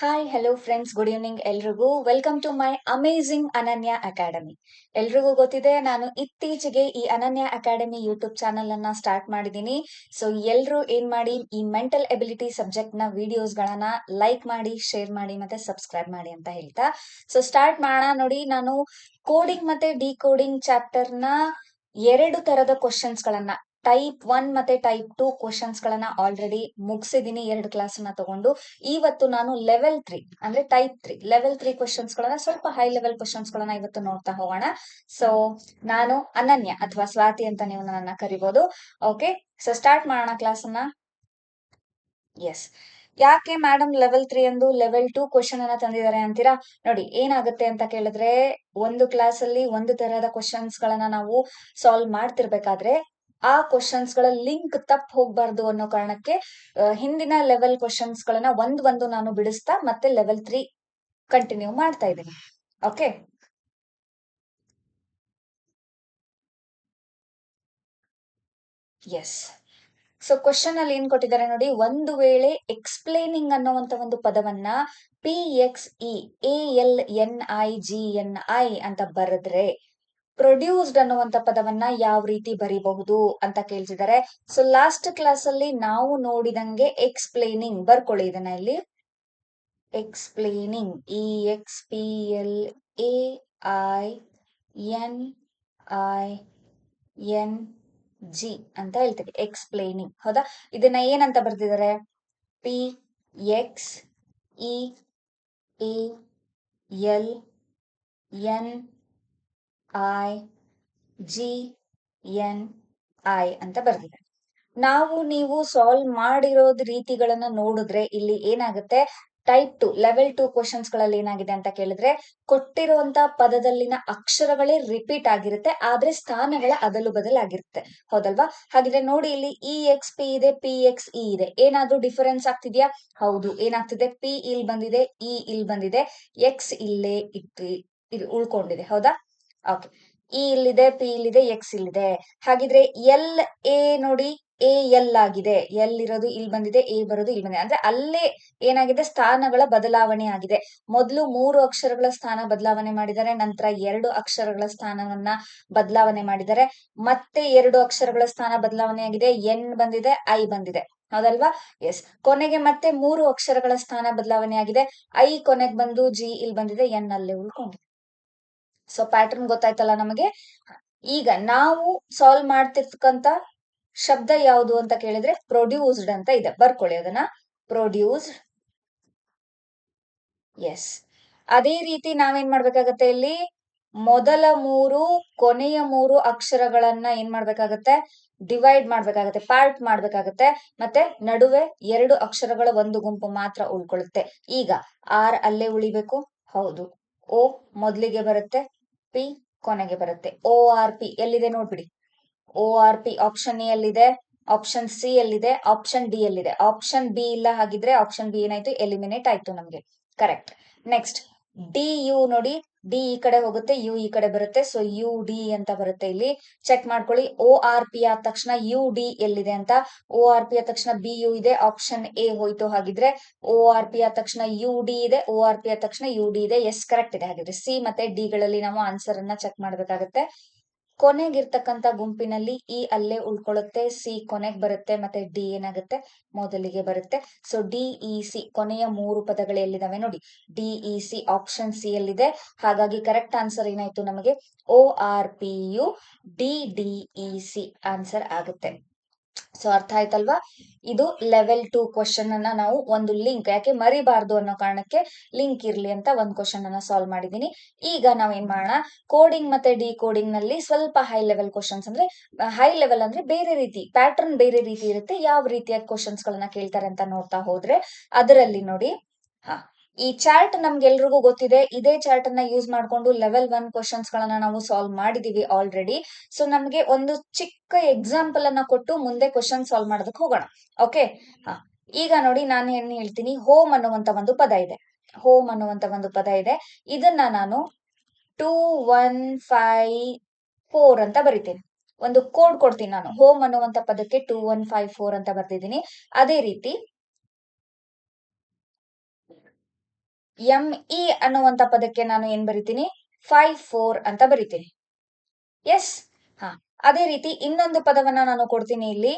Hi hello friends, good evening ಎಲ್ರಿಗೂ. Welcome to my amazing ಅನನ್ಯ academy. ಎಲ್ರಿಗೂ ಗೊತ್ತಿದೆ, ನಾನು ಇತ್ತೀಚೆಗೆ ಈ ಅನನ್ಯ ಅಕಾಡೆಮಿ ಯೂಟ್ಯೂಬ್ ಚಾನಲ್ ಅನ್ನ ಸ್ಟಾರ್ಟ್ ಮಾಡಿದ್ದೀನಿ. ಸೊ ಎಲ್ರು ಏನ್ ಮಾಡಿ, ಈ ಮೆಂಟಲ್ ಎಬಿಲಿಟಿ ಸಬ್ಜೆಕ್ಟ್ ನ ವಿಡಿಯೋಸ್ ಗಳನ್ನ ಲೈಕ್ ಮಾಡಿ, ಶೇರ್ ಮಾಡಿ ಮತ್ತೆ ಸಬ್ಸ್ಕ್ರೈಬ್ ಮಾಡಿ ಅಂತ ಹೇಳ್ತಾ ಸೊ ಸ್ಟಾರ್ಟ್ ಮಾಡೋಣ. ನೋಡಿ, ನಾನು ಕೋಡಿಂಗ್ ಮತ್ತೆ ಡಿಕೋಡಿಂಗ್ ಚಾಪ್ಟರ್ ನ 2 ತರದ ಕ್ವಶನ್ಸ್ ಗಳನ್ನ, ಟೈಪ್ 1 ಮತ್ತೆ ಟೈಪ್ 2 ಕ್ವಶನ್ಸ್ ಗಳನ್ನ ಆಲ್ರೆಡಿ ಮುಗಿಸಿದೀನಿ 2 ಕ್ಲಾಸ್ ನ ತಗೊಂಡು. ಇವತ್ತು ನಾನು ಲೆವೆಲ್ 3 ಅಂದ್ರೆ ಲೆವೆಲ್ 3 ಕ್ವಶನ್ಸ್ ಗಳನ್ನ, ಸ್ವಲ್ಪ ಹೈ ಲೆವೆಲ್ ಕ್ವಶನ್ಸ್ ಗಳನ್ನ ಇವತ್ತು ನೋಡ್ತಾ ಹೋಗೋಣ. ಸೊ ನಾನು ಅನನ್ಯ ಅಥವಾ ಸ್ವಾತಿ ಅಂತ ನೀವು ನನ್ನ ಕರಿಬಹುದು. ಓಕೆ, ಸೊ ಸ್ಟಾರ್ಟ್ ಮಾಡೋಣ ಕ್ಲಾಸ್ ಅನ್ನ. ಎಸ್, ಯಾಕೆ ಮೇಡಮ್ ಲೆವೆಲ್ 3 ಅಂದು ಲೆವೆಲ್ 2 ಕ್ವಶನ್ ಅನ್ನ ತಂದಿದ್ದಾರೆ ಅಂತೀರಾ? ನೋಡಿ, ಏನಾಗುತ್ತೆ ಅಂತ ಕೇಳಿದ್ರೆ, ಒಂದು ಕ್ಲಾಸ್ ಅಲ್ಲಿ 1 ತರಹದ ಕ್ವಶನ್ಸ್ ಗಳನ್ನ ನಾವು ಸಾಲ್ವ್ ಮಾಡ್ತಿರ್ಬೇಕಾದ್ರೆ ಆ ಕ್ವಶನ್ಸ್ ಗಳ ಲಿಂಕ್ ತಪ್ಪ ಹೋಗ್ಬಾರ್ದು ಅನ್ನೋ ಕಾರಣಕ್ಕೆ ಹಿಂದಿನ ಲೆವೆಲ್ ಕ್ವಶನ್ಸ್ ಗಳನ್ನ ಒಂದು ನಾನು ಬಿಡಿಸ್ತಾ ಮತ್ತೆ ಲೆವೆಲ್ 3 ಕಂಟಿನ್ಯೂ ಮಾಡ್ತಾ ಇದ್ದೀನಿ. Okay, S. ಸೊ ಕ್ವಶನ್ ಅಲ್ಲಿ ಏನ್ ಕೊಟ್ಟಿದ್ದಾರೆ ನೋಡಿ, ಒಂದು ವೇಳೆ ಎಕ್ಸ್ಪ್ಲೇನಿಂಗ್ ಅನ್ನುವಂತ ಒಂದು ಪದವನ್ನ PXEALNIGNI ಅಂತ ಬರೆದ್ರೆ ಪ್ರೊಡ್ಯೂಸ್ಡ್ ಅನ್ನುವಂತ ಪದವನ್ನ ಯಾವ ರೀತಿ ಬರೀಬಹುದು ಅಂತ ಕೇಳ್ತಿದ್ದಾರೆ. ಸೊ ಲಾಸ್ಟ್ ಕ್ಲಾಸ್ ಅಲ್ಲಿ ನಾವು ನೋಡಿದಂಗೆ ಎಕ್ಸ್ಪ್ಲೇನಿಂಗ್ ಬರ್ಕೊಳ್ಳಿ ಇದನ್ನ ಇಲ್ಲಿ. ಎಕ್ಸ್ಪ್ಲೇನಿಂಗ್ EXPLAINING ಅಂತ ಹೇಳ್ತೀವಿ. ಎಕ್ಸ್ಪ್ಲೇನಿಂಗ್, ಹೌದಾ? ಇದನ್ನ ಏನಂತ ಬರ್ತಿದ್ದಾರೆ? PXEALNIGNI ಅಂತ ಬರ್ತಿದ್ದಾರೆ. ನಾವು ನೀವು ಸಾಲ್ವ್ ಮಾಡಿರೋದ್ ರೀತಿಗಳನ್ನ ನೋಡಿದ್ರೆ ಇಲ್ಲಿ ಏನಾಗುತ್ತೆ, ಟೈಪ್ 2 ಲೆವೆಲ್ 2 ಕ್ವಶನ್ಸ್ ಗಳಲ್ಲಿ ಏನಾಗಿದೆ ಅಂತ ಕೇಳಿದ್ರೆ, ಕೊಟ್ಟಿರುವಂತ ಪದದಲ್ಲಿನ ಅಕ್ಷರಗಳೇ ರಿಪೀಟ್ ಆಗಿರುತ್ತೆ, ಆದ್ರೆ ಸ್ಥಾನಗಳ ಅದಲು ಬದಲಾಗಿರುತ್ತೆ. ಹೌದಲ್ವಾ? ಹಾಗಿದ್ರೆ ನೋಡಿ, ಇಲ್ಲಿ EXP ಇದೆ, PXE ಇದೆ. ಏನಾದ್ರೂ ಡಿಫರೆನ್ಸ್ ಆಗ್ತಿದ್ಯಾ? ಹೌದು, ಏನಾಗ್ತಿದೆ? P ಇಲ್ಲಿ ಬಂದಿದೆ, E ಇಲ್ಲಿ ಬಂದಿದೆ, X ಇಲ್ಲೇ ಇದು ಉಳ್ಕೊಂಡಿದೆ. ಹೌದಾ? ಓಕೆ, ಇ ಇಲ್ಲಿದೆ, ಪಿ ಇಲ್ಲಿದೆ, ಎಕ್ಸ್ ಇಲ್ಲಿದೆ. ಹಾಗಿದ್ರೆ ಎ ನೋಡಿ, ಎಲ್ ಆಗಿದೆ. ಎಲ್ ಇರೋದು ಇಲ್ಲಿ ಬಂದಿದೆ, ಎ ಬರೋದು ಇಲ್ಲಿ ಬಂದಿದೆ. ಅಂದ್ರೆ ಅಲ್ಲೇ ಏನಾಗಿದೆ, ಸ್ಥಾನಗಳ ಬದಲಾವಣೆ ಆಗಿದೆ. ಮೊದಲು 3 ಅಕ್ಷರಗಳ ಸ್ಥಾನ ಬದಲಾವಣೆ ಮಾಡಿದ್ದಾರೆ, ನಂತರ 2 ಅಕ್ಷರಗಳ ಸ್ಥಾನವನ್ನ ಬದಲಾವಣೆ ಮಾಡಿದ್ದಾರೆ, ಮತ್ತೆ 2 ಅಕ್ಷರಗಳ ಸ್ಥಾನ ಬದಲಾವಣೆ ಆಗಿದೆ, ಎನ್ ಬಂದಿದೆ, ಐ ಬಂದಿದೆ. ಹೌದಲ್ವಾ? ಎಸ್. ಕೊನೆಗೆ ಮತ್ತೆ 3 ಅಕ್ಷರಗಳ ಸ್ಥಾನ ಬದಲಾವಣೆ ಆಗಿದೆ, ಐ ಕೊನೆಗೆ ಬಂದು ಜಿ ಇಲ್ಲಿ ಬಂದಿದೆ, ಎನ್ ಅಲ್ಲೇ ಉಳ್ಕೊಂಡಿದೆ. ಸೊ ಪ್ಯಾಟರ್ನ್ ಗೊತ್ತಾಯ್ತಲ್ಲ ನಮಗೆ. ಈಗ ನಾವು ಸಾಲ್ವ್ ಮಾಡ್ತಿರ್ತಕ್ಕಂತ ಶಬ್ದ ಯಾವುದು ಅಂತ ಕೇಳಿದ್ರೆ ಪ್ರೊಡ್ಯೂಸ್ಡ್ ಅಂತ ಇದೆ. ಬರ್ಕೊಳ್ಳಿ ಅದನ್ನ, ಪ್ರೊಡ್ಯೂಸ್ಡ್. ಎಸ್. ಅದೇ ರೀತಿ ನಾವೇನ್ ಮಾಡ್ಬೇಕಾಗತ್ತೆ, ಇಲ್ಲಿ ಮೊದಲ 3 ಕೊನೆಯ 3 ಅಕ್ಷರಗಳನ್ನ ಏನ್ ಮಾಡ್ಬೇಕಾಗತ್ತೆ, ಡಿವೈಡ್ ಮಾಡ್ಬೇಕಾಗತ್ತೆ, ಪಾರ್ಟ್ ಮಾಡ್ಬೇಕಾಗತ್ತೆ. ಮತ್ತೆ ನಡುವೆ 2 ಅಕ್ಷರಗಳ ಒಂದು ಗುಂಪು ಮಾತ್ರ ಉಳ್ಕೊಳ್ಳುತ್ತೆ. ಈಗ ಆರ್ ಅಲ್ಲೇ ಉಳಿಬೇಕು. ಹೌದು, ಓ ಮೊದಲಿಗೆ ಬರುತ್ತೆ, ಪಿ ಕೊನೆಗೆ ಬರುತ್ತೆ. ORP ಎಲ್ಲಿದೆ ನೋಡ್ಬಿಡಿ. ORP ಆಪ್ಷನ್ ಎ ಅಲ್ಲಿದೆ, ಆಪ್ಷನ್ ಸಿ ಅಲ್ಲಿದೆ, ಆಪ್ಷನ್ ಡಿ ಅಲ್ಲಿದೆ. ಆಪ್ಷನ್ ಬಿ ಇಲ್ಲ, ಹಾಗಿದ್ರೆ ಆಪ್ಷನ್ ಬಿ ಏನಾಯ್ತು, ಎಲಿಮಿನೇಟ್ ಆಯ್ತು ನಮ್ಗೆ. ಕರೆಕ್ಟ್. ನೆಕ್ಸ್ಟ್ ಡಿ ಯು ನೋಡಿ, ಡಿ ಈ ಕಡೆ ಹೋಗುತ್ತೆ, ಯು ಈ ಕಡೆ ಬರುತ್ತೆ. ಸೊ ಯು ಡಿ ಅಂತ ಬರುತ್ತೆ. ಇಲ್ಲಿ ಚೆಕ್ ಮಾಡ್ಕೊಳ್ಳಿ. ORP ಆದ ತಕ್ಷಣ UD ಎಲ್ಲಿದೆ ಅಂತ. ORP ಆದ ತಕ್ಷಣ BU ಇದೆ, ಆಪ್ಷನ್ ಎ ಹೋಯ್ತು. ಹಾಗಿದ್ರೆ ORP ಆದ ತಕ್ಷಣ UD ಇದೆ, ORP ಆದ ತಕ್ಷಣ UD ಇದೆ. ಎಸ್, ಕರೆಕ್ಟ್ ಇದೆ. ಹಾಗಿದ್ರೆ ಸಿ ಮತ್ತೆ ಡಿ ಗಳಲ್ಲಿ ನಾವು ಆನ್ಸರ್ ಅನ್ನ ಚೆಕ್ ಮಾಡ್ಬೇಕಾಗತ್ತೆ. ಕೊನೆಗಿರ್ತಕ್ಕಂತ ಗುಂಪಿನಲ್ಲಿ ಇ ಅಲ್ಲೇ ಉಳ್ಕೊಳ್ಳುತ್ತೆ, ಸಿ ಕೊನೆಗೆ ಬರುತ್ತೆ, ಮತ್ತೆ ಡಿ ಏನಾಗುತ್ತೆ, ಮೊದಲಿಗೆ ಬರುತ್ತೆ. ಸೊ DEC ಕೊನೆಯ 3 ಪದಗಳು ಎಲ್ಲಿದಾವೆ ನೋಡಿ, DEC ಆಪ್ಷನ್ ಸಿ ಅಲ್ಲಿದೆ. ಹಾಗಾಗಿ ಕರೆಕ್ಟ್ ಆನ್ಸರ್ ಏನಾಯ್ತು ನಮಗೆ, ORPU DDEC ಆನ್ಸರ್ ಆಗುತ್ತೆ. ಸೊ ಅರ್ಥ ಆಯ್ತಲ್ವಾ? ಇದು ಲೆವೆಲ್ 2 ಕ್ವಶನ್ ಅನ್ನ ನಾವು ಒಂದು ಲಿಂಕ್, ಯಾಕೆ ಮರಿಬಾರ್ದು ಅನ್ನೋ ಕಾರಣಕ್ಕೆ ಲಿಂಕ್ ಇರ್ಲಿ ಅಂತ ಒಂದು ಕ್ವಶನ್ ಅನ್ನ ಸಾಲ್ವ್ ಮಾಡಿದೀನಿ. ಈಗ ನಾವ್ ಏನ್ ಮಾಡೋಣ, ಕೋಡಿಂಗ್ ಮತ್ತೆ ಡಿ ಕೋಡಿಂಗ್ ನಲ್ಲಿ ಸ್ವಲ್ಪ ಹೈ ಲೆವೆಲ್ ಕ್ವಶನ್ಸ್, ಅಂದ್ರೆ ಹೈ ಲೆವೆಲ್ ಅಂದ್ರೆ ಬೇರೆ ರೀತಿ ಪ್ಯಾಟರ್ನ್, ಬೇರೆ ರೀತಿ ಇರುತ್ತೆ. ಯಾವ ರೀತಿಯ ಕ್ವಶನ್ಸ್ ಗಳನ್ನ ಕೇಳ್ತಾರೆ ಅಂತ ನೋಡ್ತಾ ಹೋದ್ರೆ, ಅದರಲ್ಲಿ ನೋಡಿ, ಹಾ, ಈ ಚಾರ್ಟ್ ನಮ್ಗೆಲ್ರಿಗೂ ಗೊತ್ತಿದೆ. ಇದೇ ಚಾರ್ಟ್ ಅನ್ನ ಯೂಸ್ ಮಾಡ್ಕೊಂಡು ಲೆವೆಲ್ 1 ಕ್ವಶನ್ಸ್ ಗಳನ್ನ ನಾವು ಸಾಲ್ವ್ ಮಾಡಿದೀವಿ ಆಲ್ರೆಡಿ. ಸೊ ನಮ್ಗೆ ಒಂದು ಚಿಕ್ಕ ಎಕ್ಸಾಂಪಲ್ ಅನ್ನ ಕೊಟ್ಟು ಮುಂದೆ ಕ್ವಶನ್ ಸಾಲ್ವ್ ಮಾಡೋದಕ್ಕೆ ಹೋಗೋಣ. ಓಕೆ, ಹಾ, ಈಗ ನೋಡಿ, ನಾನು ಏನ್ ಹೇಳ್ತೀನಿ, ಹೋಮ್ ಅನ್ನುವಂತ ಒಂದು ಪದ ಇದೆ. ಹೋಮ್ ಅನ್ನುವಂತ ಒಂದು ಪದ ಇದೆ. ಇದನ್ನ ನಾನು 2154 ಅಂತ ಬರಿತೀನಿ. ಒಂದು ಕೋಡ್ ಕೊಡ್ತೀನಿ ನಾನು. ಹೋಮ್ ಅನ್ನುವಂತ ಪದಕ್ಕೆ 2154 ಅಂತ ಬರ್ತಿದ್ದೀನಿ. ಅದೇ ರೀತಿ ME ಅನ್ನುವಂತ ಪದಕ್ಕೆ ನಾನು ಏನ್ ಬರಿತೀನಿ 54 ಅಂತ ಬರಿತೀನಿ. ಎಸ್. ಹಾ, ಅದೇ ರೀತಿ ಇನ್ನೊಂದು ಪದವನ್ನ ನಾನು ಕೊಡ್ತೀನಿ ಇಲ್ಲಿ.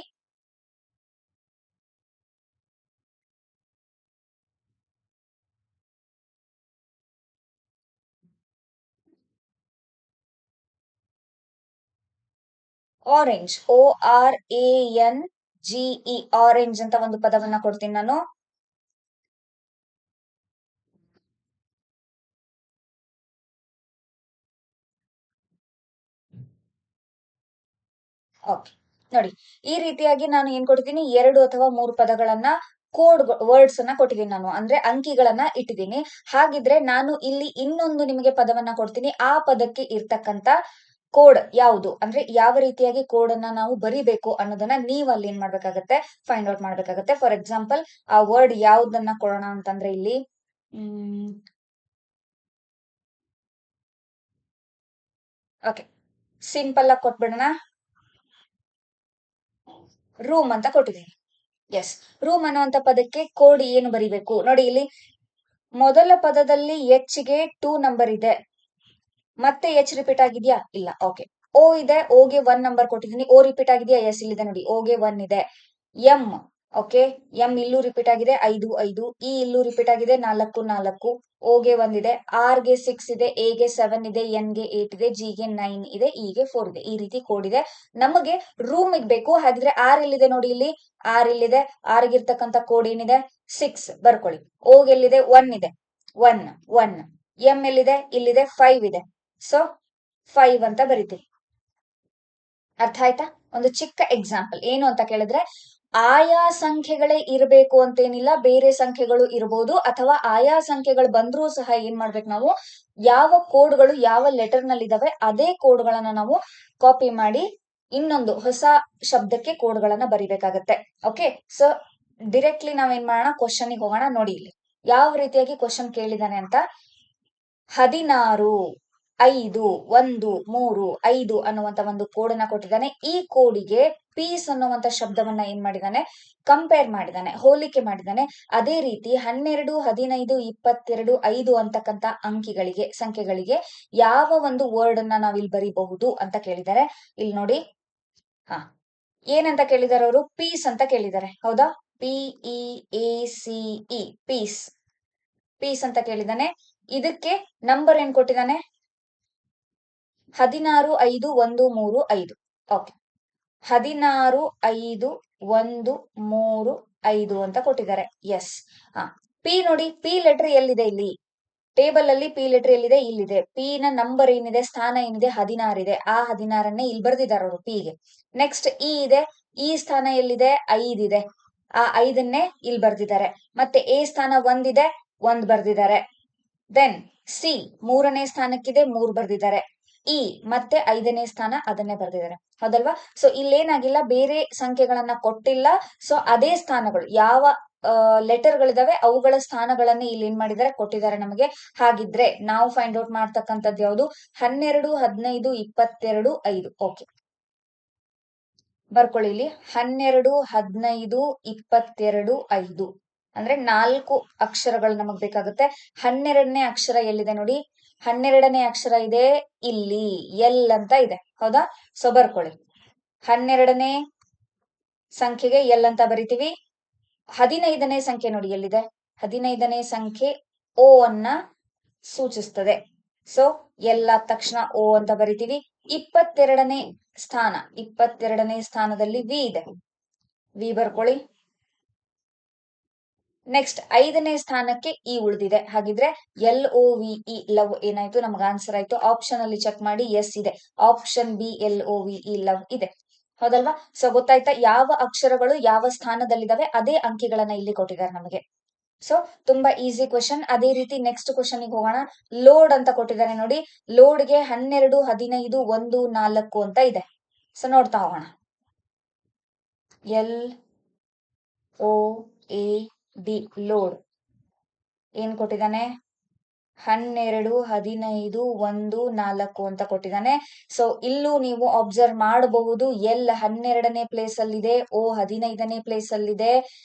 ಆರೆಂಜ್, ORANGE, ಆರೆಂಜ್ ಅಂತ ಒಂದು ಪದವನ್ನ ಕೊಡ್ತೀನಿ ನಾನು. ಓಕೆ, ನೋಡಿ ಈ ರೀತಿಯಾಗಿ ನಾನು ಏನ್ ಕೊಡ್ತೀನಿ, 2 ಅಥವಾ 3 ಪದಗಳನ್ನ ಕೋಡ್ ವರ್ಡ್ಸ್ ಅನ್ನ ಕೊಟ್ಟಿದ್ದೀನಿ ನಾನು, ಅಂದ್ರೆ ಅಂಕಿಗಳನ್ನ ಇಟ್ಟಿದ್ದೀನಿ. ಹಾಗಿದ್ರೆ ನಾನು ಇಲ್ಲಿ ಇನ್ನೊಂದು ನಿಮಗೆ ಪದವನ್ನ ಕೊಡ್ತೀನಿ, ಆ ಪದಕ್ಕೆ ಇರ್ತಕ್ಕಂತ ಕೋಡ್ ಯಾವುದು, ಅಂದ್ರೆ ಯಾವ ರೀತಿಯಾಗಿ ಕೋಡ್ ಅನ್ನ ನಾವು ಬರಿಬೇಕು ಅನ್ನೋದನ್ನ ನೀವು ಅಲ್ಲಿ ಏನ್ ಮಾಡ್ಬೇಕಾಗತ್ತೆ, ಫೈಂಡ್ ಔಟ್ ಮಾಡ್ಬೇಕಾಗತ್ತೆ. ಫಾರ್ ಎಕ್ಸಾಂಪಲ್, ಆ ವರ್ಡ್ ಯಾವ್ದನ್ನ ಕೊಡೋಣ ಅಂತಂದ್ರೆ ಇಲ್ಲಿ ಓಕೆ, ಸಿಂಪಲ್ ಆಗಿ ಕೊಟ್ಬಿಡೋಣ. ರೂಮ್ ಅಂತ ಕೊಟ್ಟಿದ್ದೀನಿ. ಎಸ್, ರೂಮ್ ಅನ್ನುವಂತ ಪದಕ್ಕೆ ಕೋಡ್ ಏನು ಬರಿಬೇಕು ನೋಡಿ. ಇಲ್ಲಿ ಮೊದಲ ಪದದಲ್ಲಿ H ಗೆ 2 ನಂಬರ್ ಇದೆ, ಮತ್ತೆ H ರಿಪೀಟ್ ಆಗಿದ್ಯಾ? ಇಲ್ಲ. ಓಕೆ, O ಇದೆ, O ಗೆ 1 ನಂಬರ್ ಕೊಟ್ಟಿದ್ದೀನಿ. O ರಿಪೀಟ್ ಆಗಿದ್ಯಾ? ಎಸ್, ಇಲ್ಲಿದೆ ನೋಡಿ, O ಗೆ 1 ಇದೆ. M, ಓಕೆ, M ಇಲ್ಲೂ ರಿಪೀಟ್ ಆಗಿದೆ 5 5. E ಇಲ್ಲೂ ರಿಪೀಟ್ ಆಗಿದೆ 4 4. O ಗೆ 1 ಇದೆ, R ಗೆ 6 ಇದೆ, A ಗೆ 7 ಇದೆ, N ಗೆ 8 ಇದೆ, G ಗೆ 9 ಇದೆ, E ಗೆ 4 ಇದೆ. ಈ ರೀತಿ ಕೋಡ್ ಇದೆ. ನಮಗೆ ರೂಮ್ ಬೇಕು. ಹಾಗಿದ್ರೆ R ಎಲ್ಲಿದೆ ನೋಡಿ, ಇಲ್ಲಿ R ಇಲ್ಲಿದೆ. R ಗೆ ಇರ್ತಕ್ಕಂತ ಕೋಡ್ ಏನಿದೆ? 6 ಬರ್ಕೊಳ್ಳಿ. O ಗೆ ಎಲ್ಲಿದೆ? 1 ಇದೆ, 1 1. M ಎಲ್ಲಿದೆ? ಇಲ್ಲಿದೆ 5 ಇದೆ. ಸೊ 5 ಅಂತ ಬರಿತೀವಿ. ಅರ್ಥ ಆಯ್ತಾ? ಒಂದು ಚಿಕ್ಕ ಎಕ್ಸಾಂಪಲ್ ಏನು ಅಂತ ಕೇಳಿದ್ರೆ, ಆಯಾ ಸಂಖ್ಯೆಗಳೇ ಇರಬೇಕು ಅಂತೇನಿಲ್ಲ, ಬೇರೆ ಸಂಖ್ಯೆಗಳು ಇರಬಹುದು, ಅಥವಾ ಆಯಾ ಸಂಖ್ಯೆಗಳು ಬಂದ್ರೂ ಸಹ ಏನ್ ಮಾಡ್ಬೇಕು ನಾವು, ಯಾವ ಕೋಡ್ಗಳು ಯಾವ ಲೆಟರ್ ನಲ್ಲಿ ಇದಾವೆ ಅದೇ ಕೋಡ್ಗಳನ್ನ ನಾವು ಕಾಪಿ ಮಾಡಿ ಇನ್ನೊಂದು ಹೊಸ ಶಬ್ದಕ್ಕೆ ಕೋಡ್ಗಳನ್ನ ಬರಿಬೇಕಾಗತ್ತೆ. ಓಕೆ, ಸೊ ಡೈರೆಕ್ಟ್ಲಿ ನಾವೇನ್ ಮಾಡೋಣ, ಕ್ವಶನ್ ಹೋಗೋಣ. ನೋಡಿ ಇಲ್ಲಿ ಯಾವ ರೀತಿಯಾಗಿ ಕ್ವಶನ್ ಕೇಳಿದಾನೆ ಅಂತ. 16 5 1 3 5 ಅನ್ನುವಂತ ಒಂದು ಕೋಡನ್ನ ಕೊಟ್ಟಿದ್ದಾನೆ. ಈ ಕೋಡಿಗೆ ಪೀಸ್ ಅನ್ನುವಂತ ಶಬ್ದವನ್ನ ಏನ್ ಮಾಡಿದಾನೆ, ಕಂಪೇರ್ ಮಾಡಿದಾನೆ, ಹೋಲಿಕೆ ಮಾಡಿದಾನೆ. ಅದೇ ರೀತಿ 12 15 22 5 ಅಂತಕ್ಕಂತ ಅಂಕಿಗಳಿಗೆ, ಸಂಖ್ಯೆಗಳಿಗೆ ಯಾವ ಒಂದು ವರ್ಡ್ ಅನ್ನ ನಾವಿಲ್ಲಿ ಬರಿಬಹುದು ಅಂತ ಕೇಳಿದ್ದಾರೆ. ಇಲ್ಲಿ ನೋಡಿ, ಹಾ, ಏನಂತ ಕೇಳಿದಾರೆ ಅವರು? ಪೀಸ್ ಅಂತ ಕೇಳಿದ್ದಾರೆ. ಹೌದಾ? PEACE, ಪೀಸ್, ಪೀಸ್ ಅಂತ ಕೇಳಿದಾನೆ. ಇದಕ್ಕೆ ನಂಬರ್ ಏನ್ ಕೊಟ್ಟಿದ್ದಾನೆ? 16 5 1 3 5. ಓಕೆ, 16 5 1 3 5 ಅಂತ ಕೊಟ್ಟಿದ್ದಾರೆ. ಎಸ್. ಪಿ ನೋಡಿ, ಪಿ ಲೆಟರ್ ಎಲ್ಲಿದೆ? ಇಲ್ಲಿ ಟೇಬಲ್ ಅಲ್ಲಿ ಪಿ ಲೆಟರ್ ಎಲ್ಲಿದೆ? ಇಲ್ಲಿದೆ. ಪಿ ನ ನಂಬರ್ ಏನಿದೆ, ಸ್ಥಾನ ಏನಿದೆ? 16 ಇದೆ. ಆ 16 ಇಲ್ಲಿ ಬರ್ದಿದ್ದಾರೆ ಅವರು ಪಿ ಗೆ. ನೆಕ್ಸ್ಟ್ ಇ ಇದೆ, ಈ ಸ್ಥಾನ ಎಲ್ಲಿದೆ? 5 ಇದೆ. ಆ 5 ಇಲ್ಲಿ ಬರ್ದಿದ್ದಾರೆ. ಮತ್ತೆ ಎ ಸ್ಥಾನ 1 ಇದೆ, 1 ಬರ್ದಿದ್ದಾರೆ. ದೆನ್ ಸಿ 3ನೇ ಸ್ಥಾನಕ್ಕಿದೆ, 3 ಬರ್ದಿದ್ದಾರೆ. ಇ ಮತ್ತೆ 5ನೇ ಸ್ಥಾನ, ಅದನ್ನೇ ಬರ್ದಿದ್ದಾರೆ. ಹೌದಲ್ವಾ? ಸೊ ಇಲ್ಲೇನಾಗಿಲ್ಲ, ಬೇರೆ ಸಂಖ್ಯೆಗಳನ್ನ ಕೊಟ್ಟಿಲ್ಲ. ಸೊ ಅದೇ ಸ್ಥಾನಗಳು ಯಾವ ಲೆಟರ್ ಗಳಿದಾವೆ ಅವುಗಳ ಸ್ಥಾನಗಳನ್ನ ಇಲ್ಲಿ ಏನ್ ಮಾಡಿದ್ದಾರೆ, ಕೊಟ್ಟಿದ್ದಾರೆ ನಮಗೆ. ಹಾಗಿದ್ರೆ ನಾವು ಫೈಂಡ್ ಔಟ್ ಮಾಡ್ತಕ್ಕಂಥದ್ದು ಯಾವುದು? 12 15 22 5. ಓಕೆ, ಬರ್ಕೊಳ್ಳಿ ಇಲ್ಲಿ 12 15 22 5 ಅಂದ್ರೆ 4 ಅಕ್ಷರಗಳು ನಮಗ್ ಬೇಕಾಗುತ್ತೆ. 12ನೇ ಅಕ್ಷರ ಎಲ್ಲಿದೆ ನೋಡಿ? 12ನೇ ಅಕ್ಷರ ಇದೆ ಇಲ್ಲಿ, ಎಲ್ ಅಂತ ಇದೆ. ಹೌದಾ? ಸೊ ಬರ್ಕೊಳ್ಳಿ, 12ನೇ ಸಂಖ್ಯೆಗೆ ಎಲ್ ಅಂತ ಬರಿತೀವಿ. 15ನೇ ಸಂಖ್ಯೆ ನೋಡಿ ಎಲ್ಲಿದೆ? 15ನೇ ಸಂಖ್ಯೆ ಓ ಅನ್ನ ಸೂಚಿಸ್ತದೆ. ಸೊ ಎಲ್ ಆದ ತಕ್ಷಣ ಓ ಅಂತ ಬರಿತೀವಿ. 22ನೇ ಸ್ಥಾನ, 22ನೇ ಸ್ಥಾನದಲ್ಲಿ ವಿ ಇದೆ, ವಿ ಬರ್ಕೊಳ್ಳಿ. ನೆಕ್ಸ್ಟ್ 5ನೇ ಸ್ಥಾನಕ್ಕೆ ಇ ಉಳಿದಿದೆ. ಹಾಗಿದ್ರೆ LOVE, ಲವ್ ಏನಾಯ್ತು? ನಮ್ಗೆ ಆನ್ಸರ್ ಆಯ್ತು. ಆಪ್ಷನ್ ಅಲ್ಲಿ ಚೆಕ್ ಮಾಡಿ, ಎಸ್ ಇದೆ. ಆಪ್ಷನ್ ಬಿ LOVE, ಲವ್ ಇದೆ. ಹೌದಲ್ವಾ? ಸೊ ಗೊತ್ತಾಯ್ತಾ ಯಾವ ಅಕ್ಷರಗಳು ಯಾವ ಸ್ಥಾನದಲ್ಲಿದ್ದಾವೆ ಅದೇ ಅಂಕಿಗಳನ್ನ ಇಲ್ಲಿ ಕೊಟ್ಟಿದ್ದಾರೆ ನಮಗೆ. ಸೊ ತುಂಬಾ ಈಸಿ ಕ್ವಶನ್. ಅದೇ ರೀತಿ ನೆಕ್ಸ್ಟ್ ಕ್ವಶನ್ ಹೋಗೋಣ. ಲೋಡ್ ಅಂತ ಕೊಟ್ಟಿದ್ದಾರೆ ನೋಡಿ. ಲೋಡ್ಗೆ 12 15 1 4 ಅಂತ ಇದೆ. ಸೊ ನೋಡ್ತಾ ಹೋಗೋಣ. LOAD, ಲೋಡ್ ಏನ್ ಕೊಟ್ಟಿದ್ದಾನೆ? 12 15 1 4 ಅಂತ ಕೊಟ್ಟಿದ್ದಾನೆ. ಸೊ ಇಲ್ಲೂ ನೀವು ಅಬ್ಸರ್ವ್ ಮಾಡಬಹುದು, ಎಲ್ 12ನೇ ಪ್ಲೇಸ್ ಅಲ್ಲಿದೆ, ಓ 15ನೇ ಪ್ಲೇಸ್ ಅಲ್ಲಿದೆ,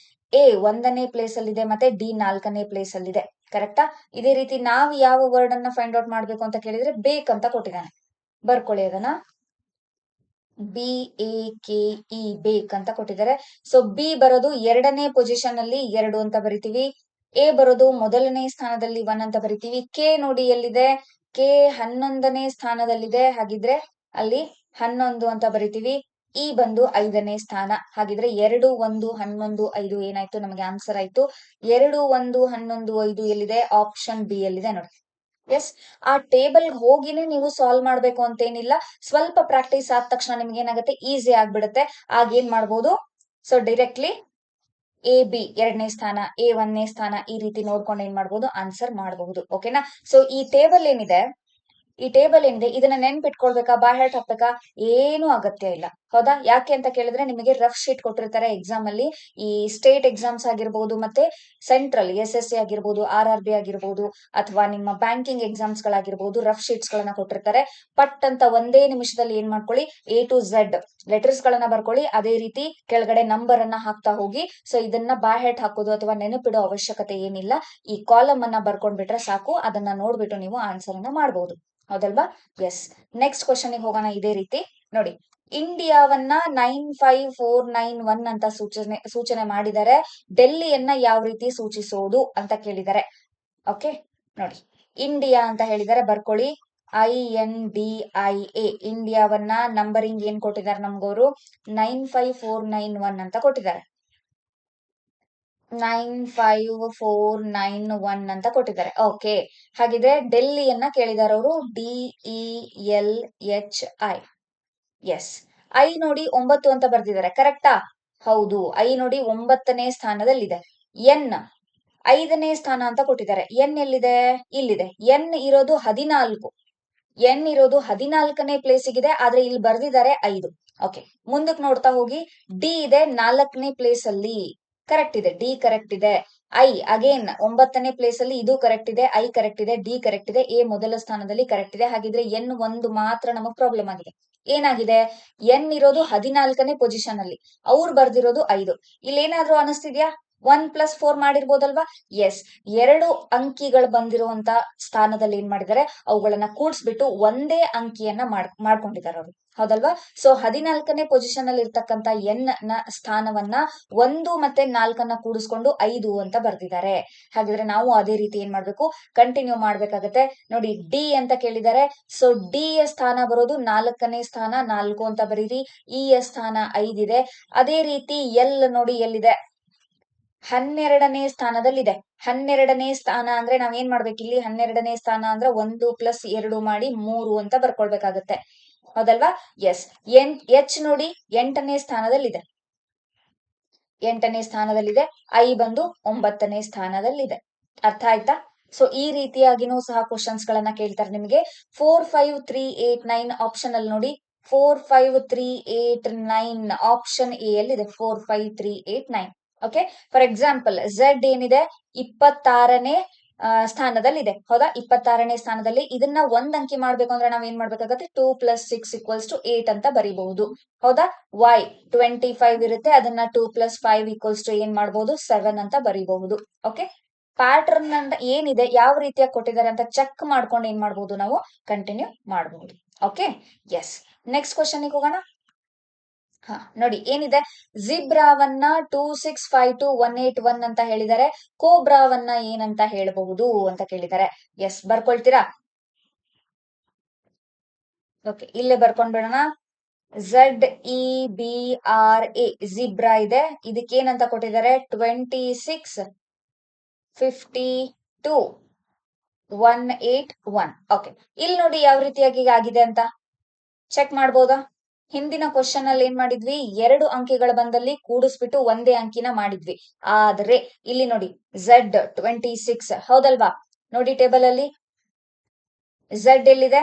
ಎ 1ನೇ ಪ್ಲೇಸ್ ಅಲ್ಲಿ ಇದೆ ಮತ್ತೆ ಡಿ 4ನೇ ಪ್ಲೇಸ್ ಅಲ್ಲಿ ಇದೆ. ಕರೆಕ್ಟಾ? ಇದೇ ರೀತಿ ನಾವು ಯಾವ ವರ್ಡ್ ಅನ್ನ ಫೈಂಡ್ ಔಟ್ ಮಾಡ್ಬೇಕು ಅಂತ ಕೇಳಿದ್ರೆ ಬೇಕ್ ಅಂತ ಕೊಟ್ಟಿದ್ದಾನೆ. ಬರ್ಕೊಳ್ಳಿ ಅದನ್ನ. BAKE ಬೇಕ್ ಅಂತ ಕೊಟ್ಟಿದ್ದಾರೆ. ಸೊ ಬಿ ಬರೋದು 2ನೇ ಪೊಸಿಷನ್ ಅಲ್ಲಿ 2 ಅಂತ ಬರಿತೀವಿ. ಎ ಬರೋದು ಮೊದಲನೇ ಸ್ಥಾನದಲ್ಲಿ 1 ಅಂತ ಬರಿತೀವಿ. ಕೆ ನೋಡಿ ಎಲ್ಲಿದೆ? ಕೆ 11ನೇ ಸ್ಥಾನದಲ್ಲಿದೆ. ಹಾಗಿದ್ರೆ ಅಲ್ಲಿ 11 ಅಂತ ಬರಿತೀವಿ. ಇ ಬಂದು 5ನೇ ಸ್ಥಾನ. ಹಾಗಿದ್ರೆ 2 1 11 5 ಏನಾಯ್ತು? ನಮಗೆ ಆನ್ಸರ್ ಆಯ್ತು 2 1 11 5 ಎಲ್ಲಿದೆ? ಆಪ್ಷನ್ ಬಿ ಅಲ್ಲಿದೆ ನೋಡಿ. ಎಸ್, ಆ ಟೇಬಲ್ ಹೋಗಿನೇ ನೀವು ಸಾಲ್ವ್ ಮಾಡ್ಬೇಕು ಅಂತೇನಿಲ್ಲ. ಸ್ವಲ್ಪ ಪ್ರಾಕ್ಟೀಸ್ ಆದ ತಕ್ಷಣ ನಿಮ್ಗೆ ಏನಾಗುತ್ತೆ? ಈಸಿ ಆಗ್ಬಿಡುತ್ತೆ. ಆಗ ಏನ್ ಮಾಡ್ಬೋದು? ಸೊ ಡೈರೆಕ್ಟ್ಲಿ ಎ ಬಿ 2ನೇ ಸ್ಥಾನ, ಎ 1ನೇ ಸ್ಥಾನ ಈ ರೀತಿ ನೋಡ್ಕೊಂಡು ಏನ್ ಮಾಡ್ಬೋದು? ಆನ್ಸರ್ ಮಾಡಬಹುದು. ಓಕೆನಾ? ಸೊ ಈ ಟೇಬಲ್ ಏನಿದೆ ಇದನ್ನ ನೆನ್ಪಿಟ್ಕೊಳ್ಬೇಕಾ? ಬೈ ಹಾರ್ಟ್ ಹಾಕ್ಬೇಕಾ? ಏನು ಅಗತ್ಯ ಇಲ್ಲ. ಹೌದಾ? ಯಾಕೆ ಅಂತ ಕೇಳಿದ್ರೆ ನಿಮಗೆ ರಫ್ ಶೀಟ್ ಕೊಟ್ಟಿರ್ತಾರೆ ಎಕ್ಸಾಮ್ ಅಲ್ಲಿ. ಈ ಸ್ಟೇಟ್ ಎಕ್ಸಾಮ್ಸ್ ಆಗಿರ್ಬೋದು ಮತ್ತೆ ಸೆಂಟ್ರಲ್ SSC ಆಗಿರ್ಬೋದು, RRB ಆಗಿರ್ಬೋದು, ಅಥವಾ ನಿಮ್ಮ ಬ್ಯಾಂಕಿಂಗ್ ಎಕ್ಸಾಮ್ಸ್ ಗಳಾಗಿರ್ಬೋದು, ರಫ್ ಶೀಟ್ಸ್ ಗಳನ್ನ ಕೊಟ್ಟಿರ್ತಾರೆ. ಪಟ್ ಅಂತ ಒಂದೇ ನಿಮಿಷದಲ್ಲಿ ಏನ್ ಮಾಡ್ಕೊಳ್ಳಿ? A to Z ಲೆಟರ್ಸ್ ಗಳನ್ನ ಬರ್ಕೊಳ್ಳಿ. ಅದೇ ರೀತಿ ಕೆಳಗಡೆ ನಂಬರ್ ಅನ್ನ ಹಾಕ್ತಾ ಹೋಗಿ. ಸೊ ಇದನ್ನ ಬೈ ಹಾರ್ಟ್ ಹಾಕೋದು ಅಥವಾ ನೆನಪಿಡೋ ಅವಶ್ಯಕತೆ ಏನಿಲ್ಲ. ಈ ಕಾಲಮ್ ಅನ್ನ ಬರ್ಕೊಂಡ್ಬಿಟ್ರೆ ಸಾಕು. ಅದನ್ನ ನೋಡ್ಬಿಟ್ಟು ನೀವು ಆನ್ಸರ್ ಅನ್ನ ಮಾಡಬಹುದು. ಹೌದಲ್ವಾ? ಎಸ್. ನೆಕ್ಸ್ಟ್ ಕ್ವಶನ್ ಹೋಗೋಣ. ಇದೇ ರೀತಿ ನೋಡಿ, ಇಂಡಿಯಾವನ್ನ 95491 ಅಂತ ಸೂಚನೆ ಮಾಡಿದರೆ ಡೆಲ್ಲಿಯನ್ನ ಯಾವ ರೀತಿ ಸೂಚಿಸೋದು ಅಂತ ಕೇಳಿದ್ದಾರೆ. ಓಕೆ ನೋಡಿ, ಇಂಡಿಯಾ ಅಂತ ಹೇಳಿದರೆ ಬರ್ಕೊಳ್ಳಿ INDIA. ಇಂಡಿಯಾವನ್ನ ನಂಬರಿಂಗ್ ಏನ್ ಕೊಟ್ಟಿದ್ದಾರೆ ನಮ್ಗವರು? 95491 ಅಂತ ಕೊಟ್ಟಿದ್ದಾರೆ. 95491 ಅಂತ ಕೊಟ್ಟಿದ್ದಾರೆ. ಓಕೆ, ಹಾಗಿದ್ರೆ ಡೆಲ್ಲಿಯನ್ನ ಕೇಳಿದಾರೆ ಅವರು DELHI. ಎಸ್. ಐ ನೋಡಿ 9 ಅಂತ ಬರ್ದಿದ್ದಾರೆ. ಕರೆಕ್ಟಾ? ಹೌದು. ಐ ನೋಡಿ 9ನೇ ಸ್ಥಾನದಲ್ಲಿದೆ. ಎನ್ 5ನೇ ಸ್ಥಾನ ಅಂತ ಕೊಟ್ಟಿದ್ದಾರೆ. ಎನ್ ಎಲ್ಲಿದೆ? ಇಲ್ಲಿದೆ. ಎನ್ ಇರೋದು 14. ಎನ್ ಇರೋದು 14ನೇ ಪ್ಲೇಸಿಗಿದೆ. ಆದ್ರೆ ಇಲ್ಲಿ ಬರ್ದಿದ್ದಾರೆ 5. ಓಕೆ, ಮುಂದಕ್ಕೆ ನೋಡ್ತಾ ಹೋಗಿ. ಡಿ ಇದೆ 4ನೇ ಪ್ಲೇಸ್ ಅಲ್ಲಿ. ಕರೆಕ್ಟ್ ಇದೆ. ಡಿ ಕರೆಕ್ಟ್ ಇದೆ. ಐ ಅಗೇನ್ 9ನೇ ಪ್ಲೇಸ್ ಅಲ್ಲಿ. ಇದು ಕರೆಕ್ಟ್ ಇದೆ. ಐ ಕರೆಕ್ಟ್ ಇದೆ. ಡಿ ಕರೆಕ್ಟ್ ಇದೆ. ಎ ಮೊದಲ ಸ್ಥಾನದಲ್ಲಿ ಕರೆಕ್ಟ್ ಇದೆ. ಹಾಗಿದ್ರೆ ಎನ್ ಒಂದು ಮಾತ್ರ ನಮಗ್ ಪ್ರಾಬ್ಲಮ್ ಆಗಿದೆ. ಏನಾಗಿದೆ? ಎನ್ ಇರೋದು 14ನೇ ಪೊಸಿಷನ್ ಅಲ್ಲಿ, ಅವ್ರು ಬರ್ದಿರೋದು 5. ಇಲ್ಲಿ ಏನಾದ್ರೂ ಅನಿಸ್ತಿದ್ಯಾ? 1+4 ಮಾಡಿರ್ಬೋದಲ್ವಾ? ಎಸ್. 2 ಅಂಕಿಗಳು ಬಂದಿರುವಂತ ಸ್ಥಾನದಲ್ಲಿ ಏನ್ ಮಾಡಿದ್ದಾರೆ? ಅವುಗಳನ್ನ ಕೂಡ್ಸ್ಬಿಟ್ಟು ಒಂದೇ ಅಂಕಿಯನ್ನ ಮಾಡ್ಕೊಂಡಿದ್ದಾರೆ ಅವರು. ಹೌದಲ್ವಾ? ಸೊ 14ನೇ ಪೊಸಿಷನ್ ಅಲ್ಲಿ ಇರ್ತಕ್ಕಂತ ಎನ್ ನ ಸ್ಥಾನವನ್ನ 1 ಮತ್ತೆ 4 ಕೂಡಿಸ್ಕೊಂಡು 5 ಅಂತ ಬರ್ದಿದ್ದಾರೆ. ಹಾಗಿದ್ರೆ ನಾವು ಅದೇ ರೀತಿ ಏನ್ ಮಾಡ್ಬೇಕು? ಕಂಟಿನ್ಯೂ ಮಾಡ್ಬೇಕಾಗತ್ತೆ. ನೋಡಿ, ಡಿ ಅಂತ ಕೇಳಿದ್ದಾರೆ. ಸೊ ಡಿ ಯ ಸ್ಥಾನ ಬರೋದು 4ನೇ ಸ್ಥಾನ, 4 ಅಂತ ಬರೀರಿ. ಇ ಯ ಸ್ಥಾನ 5 ಇದೆ. ಅದೇ ರೀತಿ ಎಲ್ ನೋಡಿ ಎಲ್ಲಿದೆ? 12ನೇ ಸ್ಥಾನದಲ್ಲಿದೆ. 12ನೇ ಸ್ಥಾನ ಅಂದ್ರೆ ನಾವ್ ಏನ್ ಮಾಡ್ಬೇಕು ಇಲ್ಲಿ? 12ನೇ ಸ್ಥಾನ ಅಂದ್ರೆ 1 + 2 ಮಾಡಿ 3 ಅಂತ ಬರ್ಕೊಳ್ಬೇಕಾಗತ್ತೆ. ಹೌದಲ್ವಾ? ಎಸ್. ಎಚ್ ನೋಡಿ 8ನೇ ಸ್ಥಾನದಲ್ಲಿದೆ. 8ನೇ ಸ್ಥಾನದಲ್ಲಿದೆ. ಐ ಬಂದು 9ನೇ ಸ್ಥಾನದಲ್ಲಿದೆ. ಅರ್ಥ ಆಯ್ತಾ? ಸೊ ಈ ರೀತಿಯಾಗಿನೂ ಸಹ ಕ್ವಶನ್ಸ್ ಗಳನ್ನ ಕೇಳ್ತಾರೆ ನಿಮಗೆ. 4 5 3 8 9 ಆಪ್ಷನ್ ಅಲ್ಲಿ ನೋಡಿ. 4 5 3 8 9 ಆಪ್ಷನ್ ಎ ಅಲ್ಲಿ ಇದೆ. 4 5 3 8 9. ಓಕೆ, ಫಾರ್ ಎಕ್ಸಾಂಪಲ್ ಝೆಡ್ ಏನಿದೆ? 26ನೇ ಸ್ಥಾನದಲ್ಲಿದೆ. ಹೌದಾ? 26ನೇ ಸ್ಥಾನದಲ್ಲಿ. ಇದನ್ನ ಒಂದ್ ಅಂಕಿ ಮಾಡ್ಬೇಕು ಅಂದ್ರೆ ನಾವ್ ಏನ್ ಮಾಡ್ಬೇಕಾಗತ್ತೆ? 2 + 6 = 8 ಅಂತ ಬರೀಬಹುದು. ಹೌದಾ? ವೈ 25 ಇರುತ್ತೆ. ಅದನ್ನ 2 + 5 = ಏನ್ ಮಾಡಬಹುದು? 7 ಅಂತ ಬರೀಬಹುದು. ಓಕೆ, ಪ್ಯಾಟರ್ನ್ ಅಂತ ಏನಿದೆ, ಯಾವ ರೀತಿಯಾಗಿ ಕೊಟ್ಟಿದ್ದಾರೆ ಅಂತ ಚೆಕ್ ಮಾಡ್ಕೊಂಡು ಏನ್ ಮಾಡಬಹುದು? ನಾವು ಕಂಟಿನ್ಯೂ ಮಾಡಬಹುದು. Okay, S. ನೆಕ್ಸ್ಟ್ ಕ್ವಶನ್ ಹೋಗೋಣ. ನೋಡಿ ಏನಿದೆ? ಜಿಬ್ರಾವನ್ನ 2652181 ಅಂತ ಹೇಳಿದ್ದಾರೆ. ಕೋಬ್ರಾವನ್ನ ಏನಂತ ಹೇಳಬಹುದು ಅಂತ ಕೇಳಿದ್ದಾರೆ. ಎಸ್, ಬರ್ಕೊಳ್ತೀರಾ? ಓಕೆ, ಇಲ್ಲೇ ಬರ್ಕೊಂಡ್ಬಿಡೋಣ. ZEBRA ಜಿಬ್ರಾ ಇದೆ. ಇದಕ್ಕೆ ಏನಂತ ಕೊಟ್ಟಿದ್ದಾರೆ? 2652181. ಓಕೆ, ಇಲ್ಲಿ ನೋಡಿ ಯಾವ ರೀತಿಯಾಗಿ ಆಗಿದೆ ಅಂತ ಚೆಕ್ ಮಾಡ್ಬೋದಾ? ಹಿಂದಿನ ಕ್ವಶನ್ ಅಲ್ಲಿ ಏನ್ ಮಾಡಿದ್ವಿ? 2 ಅಂಕಿಗಳು ಬಂದಲ್ಲಿ ಕೂಡಿಸ್ಬಿಟ್ಟು ಒಂದೇ ಅಂಕಿನ ಮಾಡಿದ್ವಿ. ಆದ್ರೆ ಇಲ್ಲಿ ನೋಡಿ Z26. ಹೌದಲ್ವಾ? ನೋಡಿ ಟೇಬಲ್ ಅಲ್ಲಿ Z ಎಲ್ಲಿದೆ?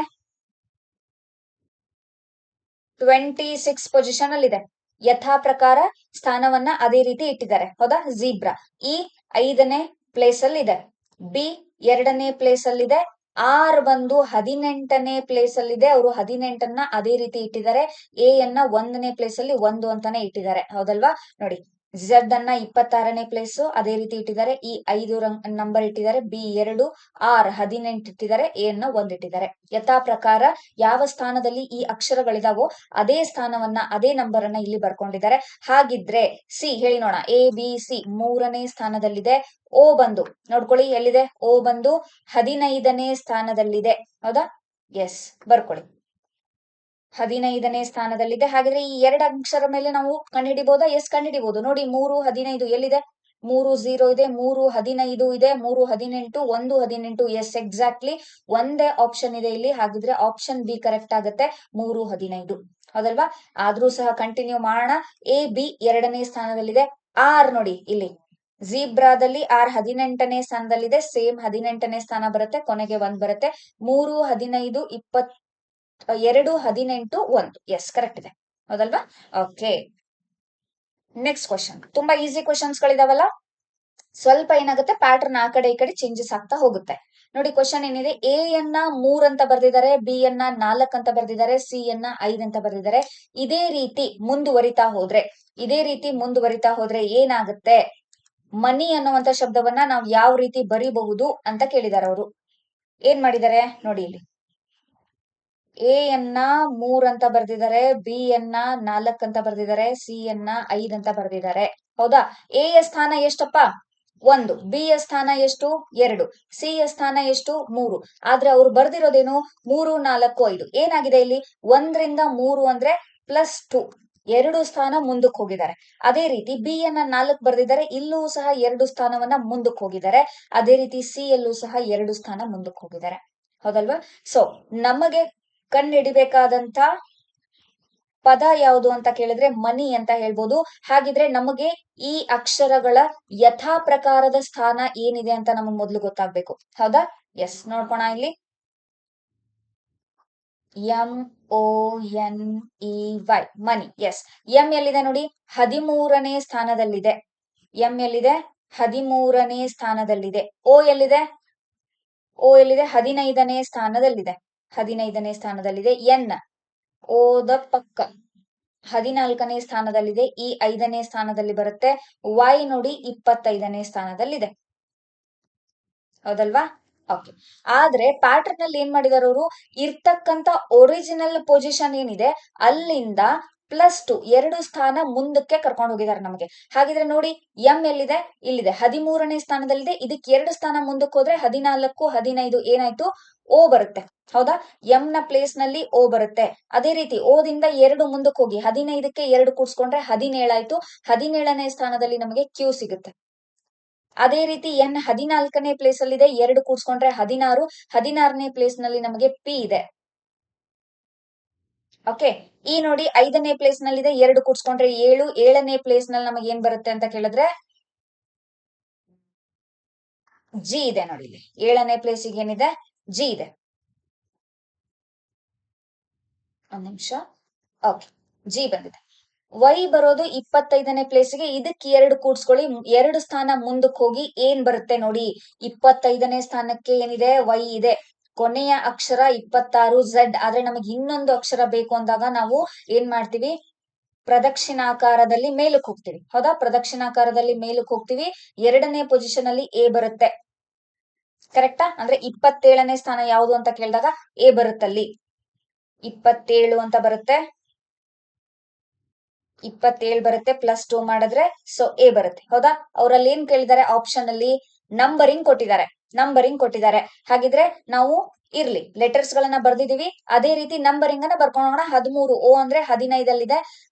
26 ಪೊಸಿಷನ್ ಅಲ್ಲಿ ಇದೆ. ಯಥಾ ಪ್ರಕಾರ ಸ್ಥಾನವನ್ನ ಅದೇ ರೀತಿ ಇಟ್ಟಿದ್ದಾರೆ. ಹೌದಾ? ಝೀಬ್ರಾ ಈ 5ನೇ ಪ್ಲೇಸ್ ಅಲ್ಲಿ ಇದೆ. ಬಿ 2ನೇ ಪ್ಲೇಸ್ ಅಲ್ಲಿ ಇದೆ. ಆರ್ ಬಂದು 18ನೇ ಪ್ಲೇಸ್ ಅಲ್ಲಿ ಇದೆ. ಅವರು 18ನ್ನ ಅದೇ ರೀತಿ ಇಟ್ಟಿದ್ದಾರೆ. ಎ ಯನ್ನ 1ನೇ ಪ್ಲೇಸ್ ಅಲ್ಲಿ 1 ಅಂತಾನೆ ಇಟ್ಟಿದ್ದಾರೆ. ಹೌದಲ್ವಾ? ನೋಡಿ, ಝಡ್ ಅನ್ನ 26ನೇ ಪ್ಲೇಸ್ ಅದೇ ರೀತಿ ಇಟ್ಟಿದ್ದಾರೆ. ಈ 5 ನಂಬರ್ ಇಟ್ಟಿದ್ದಾರೆ. ಬಿ 2, ಆರ್ 18 ಇಟ್ಟಿದ್ದಾರೆ. ಎ ಅನ್ನ 1 ಇಟ್ಟಿದ್ದಾರೆ. ಯಥಾ ಪ್ರಕಾರ ಯಾವ ಸ್ಥಾನದಲ್ಲಿ ಈ ಅಕ್ಷರಗಳಿದಾವೋ ಅದೇ ಸ್ಥಾನವನ್ನ ಅದೇ ನಂಬರ್ ಅನ್ನ ಇಲ್ಲಿ ಬರ್ಕೊಂಡಿದ್ದಾರೆ. ಹಾಗಿದ್ರೆ ಸಿ ಹೇಳಿ ನೋಡ. ಎ ಬಿ ಸಿ 3ನೇ ಸ್ಥಾನದಲ್ಲಿದೆ. ಓ ಬಂದು ನೋಡ್ಕೊಳ್ಳಿ ಎಲ್ಲಿದೆ. ಓ ಬಂದು 15ನೇ ಸ್ಥಾನದಲ್ಲಿದೆ. ಹೌದಾ? ಎಸ್, ಬರ್ಕೊಳ್ಳಿ. 15ನೇ ಸ್ಥಾನದಲ್ಲಿದೆ. ಹಾಗಿದ್ರೆ ಈ 2 ಅಕ್ಷರ ಮೇಲೆ ನಾವು ಕಂಡುಹಿಡಿಬಹುದಾ? ಎಸ್, ಕಂಡುಹಿಡಿಬಹುದು. ನೋಡಿ 3, 15 ಎಲ್ಲಿದೆ? 3 0 ಇದೆ, 3 15 ಇದೆ, 3 18, 1 18. ಎಸ್, ಎಕ್ಸಾಕ್ಟ್ಲಿ ಒಂದೇ ಆಪ್ಷನ್ ಇದೆ ಇಲ್ಲಿ. ಹಾಗಿದ್ರೆ ಆಪ್ಷನ್ ಬಿ ಕರೆಕ್ಟ್ ಆಗುತ್ತೆ, 3 15. ಹೌದಲ್ವಾ? ಆದ್ರೂ ಸಹ ಕಂಟಿನ್ಯೂ ಮಾಡೋಣ. ಎ ಬಿ 2ನೇ ಸ್ಥಾನದಲ್ಲಿದೆ. ಆರ್ ನೋಡಿ ಇಲ್ಲಿ ಝೀಬ್ರಾದಲ್ಲಿ ಆರ್ 18ನೇ ಸ್ಥಾನದಲ್ಲಿದೆ. ಸೇಮ್ 18ನೇ ಸ್ಥಾನ ಬರುತ್ತೆ, ಕೊನೆಗೆ 1 ಬರುತ್ತೆ. 3 15 20 2 18 1. ಎಸ್, ಕರೆಕ್ಟ್ ಇದೆ. ಹೌದಲ್ವಾ? Okay, next question. ತುಂಬಾ ಈಸಿ ಕ್ವಶನ್ಸ್ ಗಳಿದಾವಲ್ಲ, ಸ್ವಲ್ಪ ಏನಾಗುತ್ತೆ ಪ್ಯಾಟರ್ನ್ ಆ ಕಡೆ ಈ ಕಡೆ ಚೇಂಜಸ್ ಆಗ್ತಾ ಹೋಗುತ್ತೆ. ನೋಡಿ ಕ್ವಶನ್ ಏನಿದೆ. ಎ ಯನ್ನ 3 ಅಂತ ಬರ್ದಿದ್ದಾರೆ, ಬಿ ಯನ್ನ 4 ಅಂತ ಬರ್ದಿದ್ದಾರೆ, ಸಿ ಯನ್ನ 5 ಅಂತ ಬರ್ದಿದ್ದಾರೆ. ಇದೇ ರೀತಿ ಮುಂದುವರಿತಾ ಹೋದ್ರೆ ಏನಾಗುತ್ತೆ? ಮನಿ ಅನ್ನುವಂತ ಶಬ್ದವನ್ನ ನಾವು ಯಾವ ರೀತಿ ಬರಿಬಹುದು ಅಂತ ಕೇಳಿದಾರೆ ಅವರು. ಏನ್ ಮಾಡಿದ್ದಾರೆ ನೋಡಿ ಇಲ್ಲಿ. ಎ ಯನ್ನ 3 ಅಂತ ಬರ್ದಿದ್ದಾರೆ, ಬಿ ಯನ್ನ 4 ಅಂತ ಬರ್ದಿದ್ದಾರೆ, ಸಿ ಯನ್ನ 5 ಅಂತ ಬರ್ದಿದ್ದಾರೆ. ಹೌದಾ? ಎ ಯ ಸ್ಥಾನ ಎಷ್ಟಪ್ಪ? 1. ಬಿ ಯ ಸ್ಥಾನ ಎಷ್ಟು? 2. ಸಿ ಯ ಸ್ಥಾನ ಎಷ್ಟು? 3. ಆದ್ರೆ ಅವ್ರು ಬರ್ದಿರೋದೇನು? 3 4 5. ಏನಾಗಿದೆ ಇಲ್ಲಿ? 1ರಿಂದ 3 ಅಂದ್ರೆ +2. 2 ಸ್ಥಾನ ಮುಂದಕ್ಕೆ ಹೋಗಿದ್ದಾರೆ. ಅದೇ ರೀತಿ ಬಿ ಯನ್ನ 4 ಬರ್ದಿದ್ದಾರೆ. ಇಲ್ಲೂ ಸಹ 2 ಸ್ಥಾನವನ್ನ ಮುಂದಕ್ಕೆ ಹೋಗಿದ್ದಾರೆ. ಅದೇ ರೀತಿ ಸಿ ಯಲ್ಲೂ ಸಹ 2 ಸ್ಥಾನ ಮುಂದಕ್ಕೆ ಹೋಗಿದ್ದಾರೆ. ಹೌದಲ್ವಾ? ಸೊ ನಮಗೆ ಕಂಡುಹಿಡಿಬೇಕಾದಂತ ಪದ ಯಾವುದು ಅಂತ ಕೇಳಿದ್ರೆ ಮನಿ ಅಂತ ಹೇಳ್ಬೋದು. ಹಾಗಿದ್ರೆ ನಮಗೆ ಈ ಅಕ್ಷರಗಳ ಯಥಾ ಪ್ರಕಾರದ ಸ್ಥಾನ ಏನಿದೆ ಅಂತ ನಮಗೆ ಮೊದಲು ಗೊತ್ತಾಗ್ಬೇಕು. ಹೌದಾ? ಎಸ್, ನೋಡ್ಕೋಣ ಇಲ್ಲಿ. MONEY ಮನಿ. ಎಸ್, ಎಂ ಎಲ್ಲಿದೆ ನೋಡಿ? 13ನೇ ಸ್ಥಾನದಲ್ಲಿದೆ. ಎಂ ಎಲ್ಲಿದೆ? 13ನೇ ಸ್ಥಾನದಲ್ಲಿದೆ. ಓ ಎಲ್ಲಿದೆ? 15ನೇ ಸ್ಥಾನದಲ್ಲಿದೆ. 15ನೇ ಸ್ಥಾನದಲ್ಲಿದೆ. ಎನ್ ಓದ ಪಕ್ಕ 14ನೇ ಸ್ಥಾನದಲ್ಲಿದೆ. ಈ 5ನೇ ಸ್ಥಾನದಲ್ಲಿ ಬರುತ್ತೆ. ವೈ ನೋಡಿ 25ನೇ ಸ್ಥಾನದಲ್ಲಿದೆ. ಹೌದಲ್ವಾ? ಓಕೆ. ಆದ್ರೆ ಪ್ಯಾಟರ್ನ್ ಅಲ್ಲಿ ಏನ್ ಮಾಡಿದಾರೆ ಅವರು? ಇರ್ತಕ್ಕಂತ ಒರಿಜಿನಲ್ ಪೊಸಿಷನ್ ಏನಿದೆ ಅಲ್ಲಿಂದ +2 2 ಸ್ಥಾನ ಮುಂದಕ್ಕೆ ಕರ್ಕೊಂಡು ಹೋಗಿದ್ದಾರೆ ನಮಗೆ. ಹಾಗಿದ್ರೆ ನೋಡಿ ಎಂ ಎಲ್ಲಿದೆ? ಇಲ್ಲಿದೆ. 13ನೇ ಸ್ಥಾನದಲ್ಲಿದೆ. ಇದಕ್ಕೆ 2 ಸ್ಥಾನ ಮುಂದಕ್ಕೆ ಹೋದ್ರೆ 14 15 ಏನಾಯ್ತು? ಓ ಬರುತ್ತೆ. ಹೌದಾ? ಎಂ ನ ಪ್ಲೇಸ್ ನಲ್ಲಿ ಓ ಬರುತ್ತೆ. ಅದೇ ರೀತಿ ಓದಿಂದ 2 ಮುಂದಕ್ಕೆ ಹೋಗಿ 15ಕ್ಕೆ 2 ಕೂಡ್ಸ್ಕೊಂಡ್ರೆ 17 ಆಯ್ತು. 17ನೇ ಸ್ಥಾನದಲ್ಲಿ ನಮಗೆ ಕ್ಯೂ ಸಿಗುತ್ತೆ. ಅದೇ ರೀತಿ ಎನ್ 14ನೇ ಪ್ಲೇಸ್ ಅಲ್ಲಿ ಇದೆ. 2 ಕೂಡ್ಸ್ಕೊಂಡ್ರೆ 16. 16ನೇ ಪ್ಲೇಸ್ ನಲ್ಲಿ ನಮಗೆ ಪಿ ಇದೆ. ಓಕೆ. ಈ ನೋಡಿ 5ನೇ ಪ್ಲೇಸ್ ನಲ್ಲಿ ಇದೆ. 2 ಕೂಡ್ಸ್ಕೊಂಡ್ರೆ 7. 7ನೇ ಪ್ಲೇಸ್ ನಲ್ಲಿ ನಮಗೆ ಏನ್ ಬರುತ್ತೆ ಅಂತ ಕೇಳಿದ್ರೆ ಜಿ ಇದೆ ನೋಡಿ ಇಲ್ಲಿ. 7ನೇ ಪ್ಲೇಸಿಗೆ ಏನಿದೆ? ಜಿ ಇದೆ. ಒಂದ್ ನಿಮಿಷ. ಓಕೆ, ಜಿ ಬಂದಿದೆ. ವೈ ಬರೋದು 25ನೇ ಪ್ಲೇಸ್ಗೆ. ಇದಕ್ಕೆ 2 ಕೂಡ್ಸ್ಕೊಳ್ಳಿ. 2 ಸ್ಥಾನ ಮುಂದಕ್ಕೆ ಹೋಗಿ ಏನ್ ಬರುತ್ತೆ ನೋಡಿ? 25ನೇ ಸ್ಥಾನಕ್ಕೆ ಏನಿದೆ? ವೈ ಇದೆ. ಕೊನೆಯ ಅಕ್ಷರ 26 ಝಡ್. ಆದ್ರೆ ನಮಗೆ ಇನ್ನೊಂದು ಅಕ್ಷರ ಬೇಕು ಅಂದಾಗ ನಾವು ಏನ್ ಮಾಡ್ತೀವಿ? ಪ್ರದಕ್ಷಿಣಾಕಾರದಲ್ಲಿ ಮೇಲಕ್ಕೆ ಹೋಗ್ತೀವಿ. ಹೌದಾ? ಪ್ರದಕ್ಷಿಣಾಕಾರದಲ್ಲಿ ಮೇಲಕ್ಕೆ ಹೋಗ್ತೀವಿ. 2ನೇ ಪೊಸಿಷನ್ ಅಲ್ಲಿ ಎ ಬರುತ್ತೆ. ಕರೆಕ್ಟಾ? ಅಂದ್ರೆ 27ನೇ ಸ್ಥಾನ ಯಾವುದು ಅಂತ ಕೇಳಿದಾಗ ಎ ಬರುತ್ತಲ್ಲಿ. 27 ಅಂತ ಬರುತ್ತೆ. 27 ಬರುತ್ತೆ. +2 ಮಾಡಿದ್ರೆ ಸೊ ಎ ಬರುತ್ತೆ. ಹೌದಾ? ಅವರಲ್ಲಿ ಏನ್ ಕೇಳಿದ್ದಾರೆ? ಆಪ್ಷನ್ ಅಲ್ಲಿ ನಂಬರಿಂಗ್ ಕೊಟ್ಟಿದ್ದಾರೆ. ಹಾಗಿದ್ರೆ ನಾವು ಇರ್ಲಿ ಲೆಟರ್ಸ್ ಗಳನ್ನ ಬರ್ದಿದೀವಿ. ಅದೇ ರೀತಿ ನಂಬರಿಂಗ್ ಅನ್ನ ಬರ್ಕೊಂಡೋಣ. 13 ಓ ಅಂದ್ರೆ 15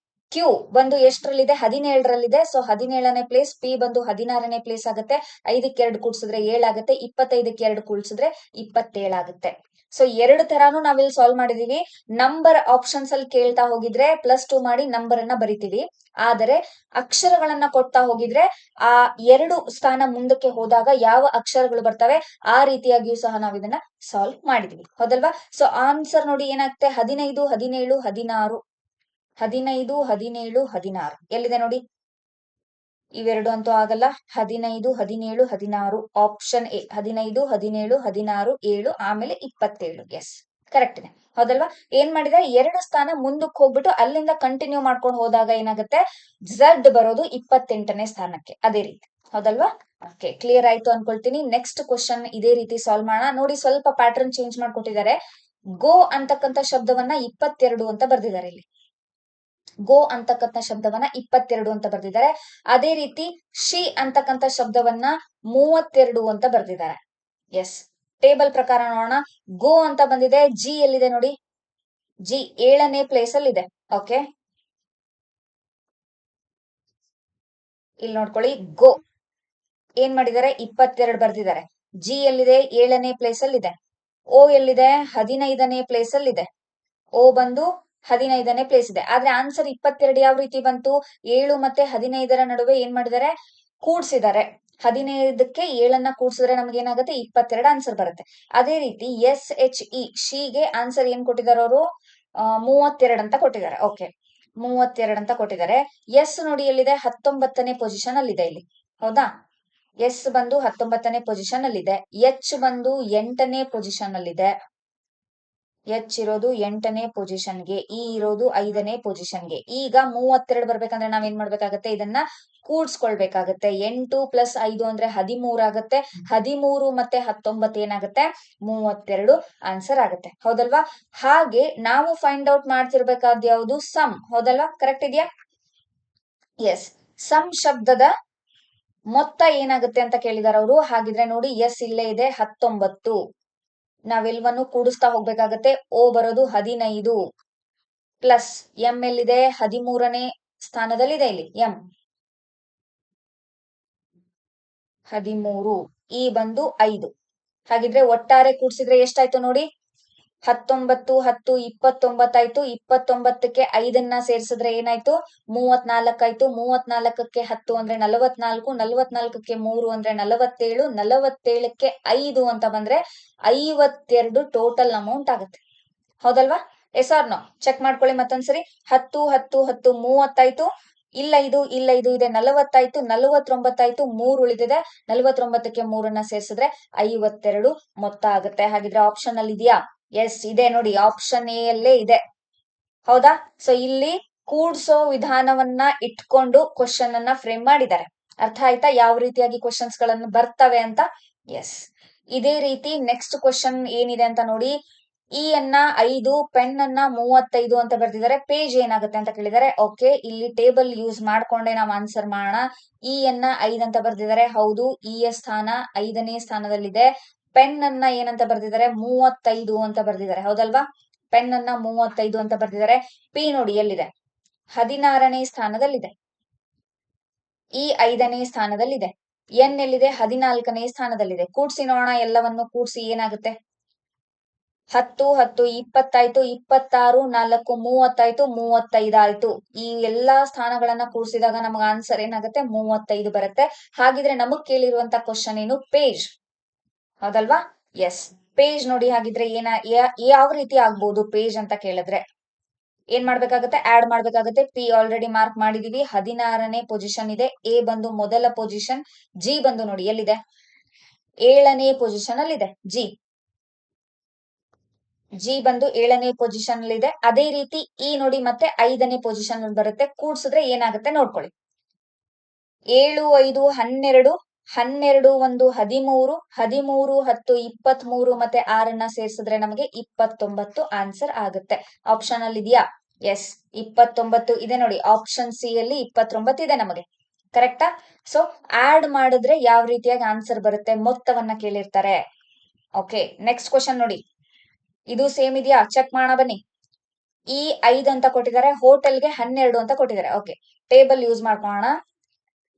ಕ್ಯೂ ಬಂದು ಎಷ್ಟರಲ್ಲಿದೆ? 17ರಲ್ಲಿದೆ. ಸೊ 17ನೇ ಪ್ಲೇಸ್. ಪಿ ಬಂದು 16ನೇ ಪ್ಲೇಸ್ ಆಗುತ್ತೆ. 5ಕ್ಕೆ 2 ಕೂಡ್ಸಿದ್ರೆ 7 ಆಗುತ್ತೆ. 25ಕ್ಕೆ 2 ಕೂಡ್ಸಿದ್ರೆ 27 ಆಗುತ್ತೆ. ಸೊ 2 ತರಾನು ನಾವಿಲ್ಲಿ ಸಾಲ್ವ್ ಮಾಡಿದೀವಿ. ನಂಬರ್ ಆಪ್ಷನ್ಸ್ ಅಲ್ಲಿ ಕೇಳ್ತಾ ಹೋಗಿದ್ರೆ +2 ಮಾಡಿ ನಂಬರ್ ಅನ್ನ ಬರಿತೀವಿ. ಆದರೆ ಅಕ್ಷರಗಳನ್ನ ಕೊಡ್ತಾ ಹೋಗಿದ್ರೆ ಆ 2 ಸ್ಥಾನ ಮುಂದಕ್ಕೆ ಹೋದಾಗ ಯಾವ ಅಕ್ಷರಗಳು ಬರ್ತವೆ ಆ ರೀತಿಯಾಗಿಯೂ ಸಹ ನಾವು ಇದನ್ನ ಸಾಲ್ವ್ ಮಾಡಿದೀವಿ. ಹೌದಲ್ವಾ? ಸೊ ಆನ್ಸರ್ ನೋಡಿ ಏನಾಗುತ್ತೆ? 15 17 16. 15 17 16 ಎಲ್ಲಿದೆ ನೋಡಿ? ಇವೆರಡು ಅಂತೂ ಆಗಲ್ಲ. 15 17 16 ಆಪ್ಷನ್ ಎ. 15 17 16 7 ಆಮೇಲೆ 27. ಎಸ್. ಕರೆಕ್ಟ್ ಇದೆ, ಹೌದಲ್ವಾ? ಏನ್ ಮಾಡಿದ್ರೆ 2 ಸ್ಥಾನ ಮುಂದಕ್ಕೆ ಹೋಗ್ಬಿಟ್ಟು ಅಲ್ಲಿಂದ ಕಂಟಿನ್ಯೂ ಮಾಡ್ಕೊಂಡು ಹೋದಾಗ ಏನಾಗುತ್ತೆ, ಝಡ್ ಬರೋದು 28ನೇ ಸ್ಥಾನಕ್ಕೆ. ಅದೇ ರೀತಿ, ಹೌದಲ್ವಾ? ಓಕೆ, ಕ್ಲಿಯರ್ ಆಯ್ತು ಅನ್ಕೊಳ್ತೀನಿ. ನೆಕ್ಸ್ಟ್ ಕ್ವಶನ್ ಇದೇ ರೀತಿ ಸಾಲ್ವ್ ಮಾಡೋಣ. ನೋಡಿ, ಸ್ವಲ್ಪ ಪ್ಯಾಟರ್ನ್ ಚೇಂಜ್ ಮಾಡ್ಕೊಟ್ಟಿದ್ದಾರೆ. ಗೋ ಅಂತಕ್ಕಂಥ ಶಬ್ದವನ್ನ 22 ಅಂತ ಬರ್ದಿದ್ದಾರೆ ಇಲ್ಲಿ. ಗೋ ಅಂತಕ್ಕಂಥ ಶಬ್ದವನ್ನ 22 ಅಂತ ಬರ್ದಿದ್ದಾರೆ. ಅದೇ ರೀತಿ ಶಿ ಅಂತಕ್ಕಂಥ ಶಬ್ದವನ್ನ 32 ಅಂತ ಬರ್ದಿದ್ದಾರೆ. ಎಸ್, ಟೇಬಲ್ ಪ್ರಕಾರ ನೋಡೋಣ. ಗೋ ಅಂತ ಬಂದಿದೆ, ಜಿ ಎಲ್ಲಿದೆ ನೋಡಿ, ಜಿ 7ನೇ ಪ್ಲೇಸ್ ಅಲ್ಲಿ ಇದೆ. ಓಕೆ, ಇಲ್ಲಿ ನೋಡ್ಕೊಳ್ಳಿ, ಗೋ ಏನ್ ಮಾಡಿದ್ದಾರೆ, 22 ಬರ್ದಿದ್ದಾರೆ. ಜಿ ಎಲ್ಲಿದೆ, 7ನೇ ಪ್ಲೇಸ್ ಅಲ್ಲಿ ಇದೆ. ಓ ಎಲ್ಲಿದೆ, 15ನೇ ಪ್ಲೇಸ್ ಅಲ್ಲಿ ಇದೆ. ಓ ಬಂದು 15ನೇ ಪ್ಲೇಸ್ ಇದೆ. ಆದ್ರೆ ಆನ್ಸರ್ 22 ಯಾವ ರೀತಿ ಬಂತು, 7 ಮತ್ತೆ 15ರ ನಡುವೆ ಏನ್ ಮಾಡಿದ್ದಾರೆ, ಕೂಡ್ಸಿದ್ದಾರೆ. 15ಕ್ಕೆ 7ನ್ನ ಕೂಡ್ಸಿದ್ರೆ ನಮ್ಗೆ ಏನಾಗುತ್ತೆ, 22 ಆನ್ಸರ್ ಬರುತ್ತೆ. ಅದೇ ರೀತಿ SHE ಶಿಗೆ ಆನ್ಸರ್ ಏನ್ ಕೊಟ್ಟಿದ್ದಾರೆ ಅವರು, 32 ಅಂತ ಕೊಟ್ಟಿದ್ದಾರೆ. ಓಕೆ, 32 ಅಂತ ಕೊಟ್ಟಿದ್ದಾರೆ. ಎಸ್ ನೋಡಿ ಎಲ್ಲಿದೆ, 19ನೇ ಪೊಸಿಷನ್ ಅಲ್ಲಿ ಇದೆ ಇಲ್ಲಿ, ಹೌದಾ? ಎಸ್ ಬಂದು 19ನೇ ಪೊಸಿಷನ್ ಅಲ್ಲಿ ಇದೆ. ಎಚ್ ಬಂದು 8ನೇ ಪೊಸಿಷನ್ ಅಲ್ಲಿ ಇದೆ. ಎಚ್ ಇರೋದು 8ನೇ ಪೊಸಿಷನ್ಗೆ, ಇ ಇರೋದು 5ನೇ ಪೊಸಿಷನ್ಗೆ. ಈಗ 32 ಬರ್ಬೇಕಂದ್ರೆ ನಾವೇನ್ ಮಾಡ್ಬೇಕಾಗತ್ತೆ, ಇದನ್ನ ಕೂಡ್ಸ್ಕೊಳ್ಬೇಕಾಗತ್ತೆ. 8 ಪ್ಲಸ್ 5 ಅಂದ್ರೆ 13 ಆಗತ್ತೆ. 13 ಮತ್ತೆ 19 ಏನಾಗುತ್ತೆ, 32 ಆನ್ಸರ್ ಆಗುತ್ತೆ, ಹೌದಲ್ವಾ? ಹಾಗೆ ನಾವು ಫೈಂಡ್ ಔಟ್ ಮಾಡ್ತಿರ್ಬೇಕಾದ ಯಾವುದು, ಸಮ್, ಹೌದಲ್ವಾ? ಕರೆಕ್ಟ್ ಇದೆಯಾ? ಎಸ್, ಸಮ್ ಶಬ್ದದ ಮೊತ್ತ ಏನಾಗುತ್ತೆ ಅಂತ ಕೇಳಿದಾರೆ ಅವರು. ಹಾಗಿದ್ರೆ ನೋಡಿ, ಎಸ್ ಇಲ್ಲೇ ಇದೆ 19. ನಾವೆಲ್ವನ್ನು ಕೂಡಿಸ್ತಾ ಹೋಗ್ಬೇಕಾಗತ್ತೆ. ಓ ಬರೋದು 15 ಪ್ಲಸ್ ಎಂ ಎಲ್ಲಿದೆ, 13ನೇ ಸ್ಥಾನದಲ್ಲಿದೆ ಇಲ್ಲಿ ಎಂ, 13. ಈ ಬಂದು 5. ಹಾಗಿದ್ರೆ ಒಟ್ಟಾರೆ ಕೂಡಿಸಿದ್ರೆ ಎಷ್ಟಾಯ್ತು ನೋಡಿ, 19 10 29 ಆಯ್ತು. 29ಕ್ಕೆ 5ನ್ನ ಸೇರಿಸಿದ್ರೆ ಏನಾಯ್ತು, 34 ಆಯ್ತು. 34ಕ್ಕೆ 10 ಅಂದ್ರೆ 44. 44ಕ್ಕೆ 3 ಅಂದ್ರೆ 47. 47ಕ್ಕೆ 5 ಅಂತ ಬಂದ್ರೆ 52 ಟೋಟಲ್ ಅಮೌಂಟ್ ಆಗುತ್ತೆ, ಹೌದಲ್ವಾ? S R no? ಚೆಕ್ ಮಾಡ್ಕೊಳ್ಳಿ ಮತ್ತೊಂದ್ಸರಿ. 10 10 10 30 ಆಯ್ತು. ಇಲ್ಲ ಇದು ಇದೆ 40 ಆಯ್ತು. 49 ಆಯ್ತು, 3 ಉಳಿದಿದೆ. 49ಕ್ಕೆ 3ನ್ನ ಸೇರಿಸಿದ್ರೆ 52 ಮೊತ್ತ ಆಗುತ್ತೆ. ಹಾಗಿದ್ರೆ ಆಪ್ಷನ್ ಅಲ್ಲಿ ಇದೆಯಾ? ಎಸ್ ಇದೆ ನೋಡಿ, ಆಪ್ಷನ್ ಎ ಅಲ್ಲೇ ಇದೆ, ಹೌದಾ? ಸೊ ಇಲ್ಲಿ ಕೂಡ್ಸೋ ವಿಧಾನವನ್ನ ಇಟ್ಕೊಂಡು ಕ್ವಶನ್ ಅನ್ನ ಫ್ರೇಮ್ ಮಾಡಿದ್ದಾರೆ. ಅರ್ಥ ಆಯ್ತಾ ಯಾವ ರೀತಿಯಾಗಿ ಕ್ವಶನ್ಸ್ ಗಳನ್ನು ಬರ್ತವೆ ಅಂತ? ಎಸ್, ಇದೇ ರೀತಿ ನೆಕ್ಸ್ಟ್ ಕ್ವಶನ್ ಏನಿದೆ ಅಂತ ನೋಡಿ. ಇ ಅನ್ನ 5, ಪೆನ್ ಅನ್ನ 35 ಅಂತ ಬರ್ತಿದ್ದಾರೆ. ಪೇಜ್ ಏನಾಗುತ್ತೆ ಅಂತ ಕೇಳಿದ್ದಾರೆ. ಓಕೆ, ಇಲ್ಲಿ ಟೇಬಲ್ ಯೂಸ್ ಮಾಡ್ಕೊಂಡೆ ನಾವು ಆನ್ಸರ್ ಮಾಡೋಣ. ಇ ಅನ್ನ 5 ಅಂತ ಬರ್ದಿದ್ದಾರೆ, ಹೌದು. ಇ ಯ ಸ್ಥಾನ 5ನೇ ಸ್ಥಾನದಲ್ಲಿದೆ. ಪೆನ್ ಅನ್ನ ಏನಂತ ಬರ್ದಿದ್ದಾರೆ, 35 ಅಂತ ಬರ್ದಿದ್ದಾರೆ, ಹೌದಲ್ವಾ? ಪೆನ್ ಅನ್ನ 35 ಅಂತ ಬರ್ದಿದ್ದಾರೆ. ಪಿ ನೋಡಿ ಎಲ್ಲಿದೆ, 16ನೇ ಸ್ಥಾನದಲ್ಲಿದೆ. ಈ 5ನೇ ಸ್ಥಾನದಲ್ಲಿದೆ. ಎನ್ ಎಲ್ಲಿದೆ, 14ನೇ ಸ್ಥಾನದಲ್ಲಿದೆ. ಕೂಡ್ಸಿ ನೋಡೋಣ, ಎಲ್ಲವನ್ನು ಕೂಡ್ಸಿ ಏನಾಗುತ್ತೆ. 10 10 20 ಆಯ್ತು. 26 4 30 ಆಯ್ತು. 35 ಆಯ್ತು. ಈ ಎಲ್ಲಾ ಸ್ಥಾನಗಳನ್ನ ಕೂಡಿಸಿದಾಗ ನಮಗ ಆನ್ಸರ್ ಏನಾಗುತ್ತೆ, 35 ಬರುತ್ತೆ. ಹಾಗಿದ್ರೆ ನಮಗ್ ಕೇಳಿರುವಂತ ಕ್ವಶನ್ ಏನು, ಪೇಜ್, ಹೌದಲ್ವಾ? ಎಸ್, ಪೇಜ್ ನೋಡಿ. ಹಾಗಿದ್ರೆ ಯಾವ ರೀತಿ ಆಗ್ಬಹುದು ಪೇಜ್ ಅಂತ ಕೇಳಿದ್ರೆ ಏನ್ ಮಾಡ್ಬೇಕಾಗತ್ತೆ, ಆಡ್ ಮಾಡ್ಬೇಕಾಗತ್ತೆ. ಪಿ ಆಲ್ರೆಡಿ ಮಾರ್ಕ್ ಮಾಡಿದೀವಿ, 16ನೇ ಪೊಸಿಷನ್ ಇದೆ. ಎ ಬಂದು ಮೊದಲ ಪೊಸಿಷನ್. ಜಿ ಬಂದು ನೋಡಿ ಎಲ್ಲಿದೆ, 7ನೇ ಪೊಸಿಷನ್ ಅಲ್ಲಿ ಇದೆ. ಜಿ ಬಂದು 7ನೇ ಪೊಸಿಷನ್ ಅಲ್ಲಿ ಇದೆ. ಅದೇ ರೀತಿ ಇ ನೋಡಿ ಮತ್ತೆ 5ನೇ ಪೊಸಿಷನ್ ಅಲ್ಲಿ ಬರುತ್ತೆ. ಕೂಡ್ಸಿದ್ರೆ ಏನಾಗುತ್ತೆ ನೋಡ್ಕೊಳ್ಳಿ. 7 5 12, 12 1 13, 13 10 23 ಮತ್ತೆ 6ನ್ನ ಸೇರಿಸಿದ್ರೆ ನಮಗೆ 29 ಆನ್ಸರ್ ಆಗುತ್ತೆ. ಆಪ್ಷನ್ ಅಲ್ಲಿ ಇದೆಯಾ? ಎಸ್, 29 ಇದೆ ನೋಡಿ. ಆಪ್ಷನ್ ಸಿ ಅಲ್ಲಿ 29 ಇದೆ ನಮಗೆ, ಕರೆಕ್ಟಾ? ಸೊ ಆಡ್ ಮಾಡಿದ್ರೆ ಯಾವ ರೀತಿಯಾಗಿ ಆನ್ಸರ್ ಬರುತ್ತೆ, ಮೊತ್ತವನ್ನ ಕೇಳಿರ್ತಾರೆ. ಓಕೆ, ನೆಕ್ಸ್ಟ್ ಕ್ವಶನ್ ನೋಡಿ. ಇದು ಸೇಮ್ ಇದೆಯಾ, ಚೆಕ್ ಮಾಡೋಣ ಬನ್ನಿ. ಈ 5 ಅಂತ ಕೊಟ್ಟಿದ್ದಾರೆ, ಹೋಟೆಲ್ಗೆ 12 ಅಂತ ಕೊಟ್ಟಿದ್ದಾರೆ. ಓಕೆ, ಟೇಬಲ್ ಯೂಸ್ ಮಾಡ್ಕೊಳ್ಳೋಣ.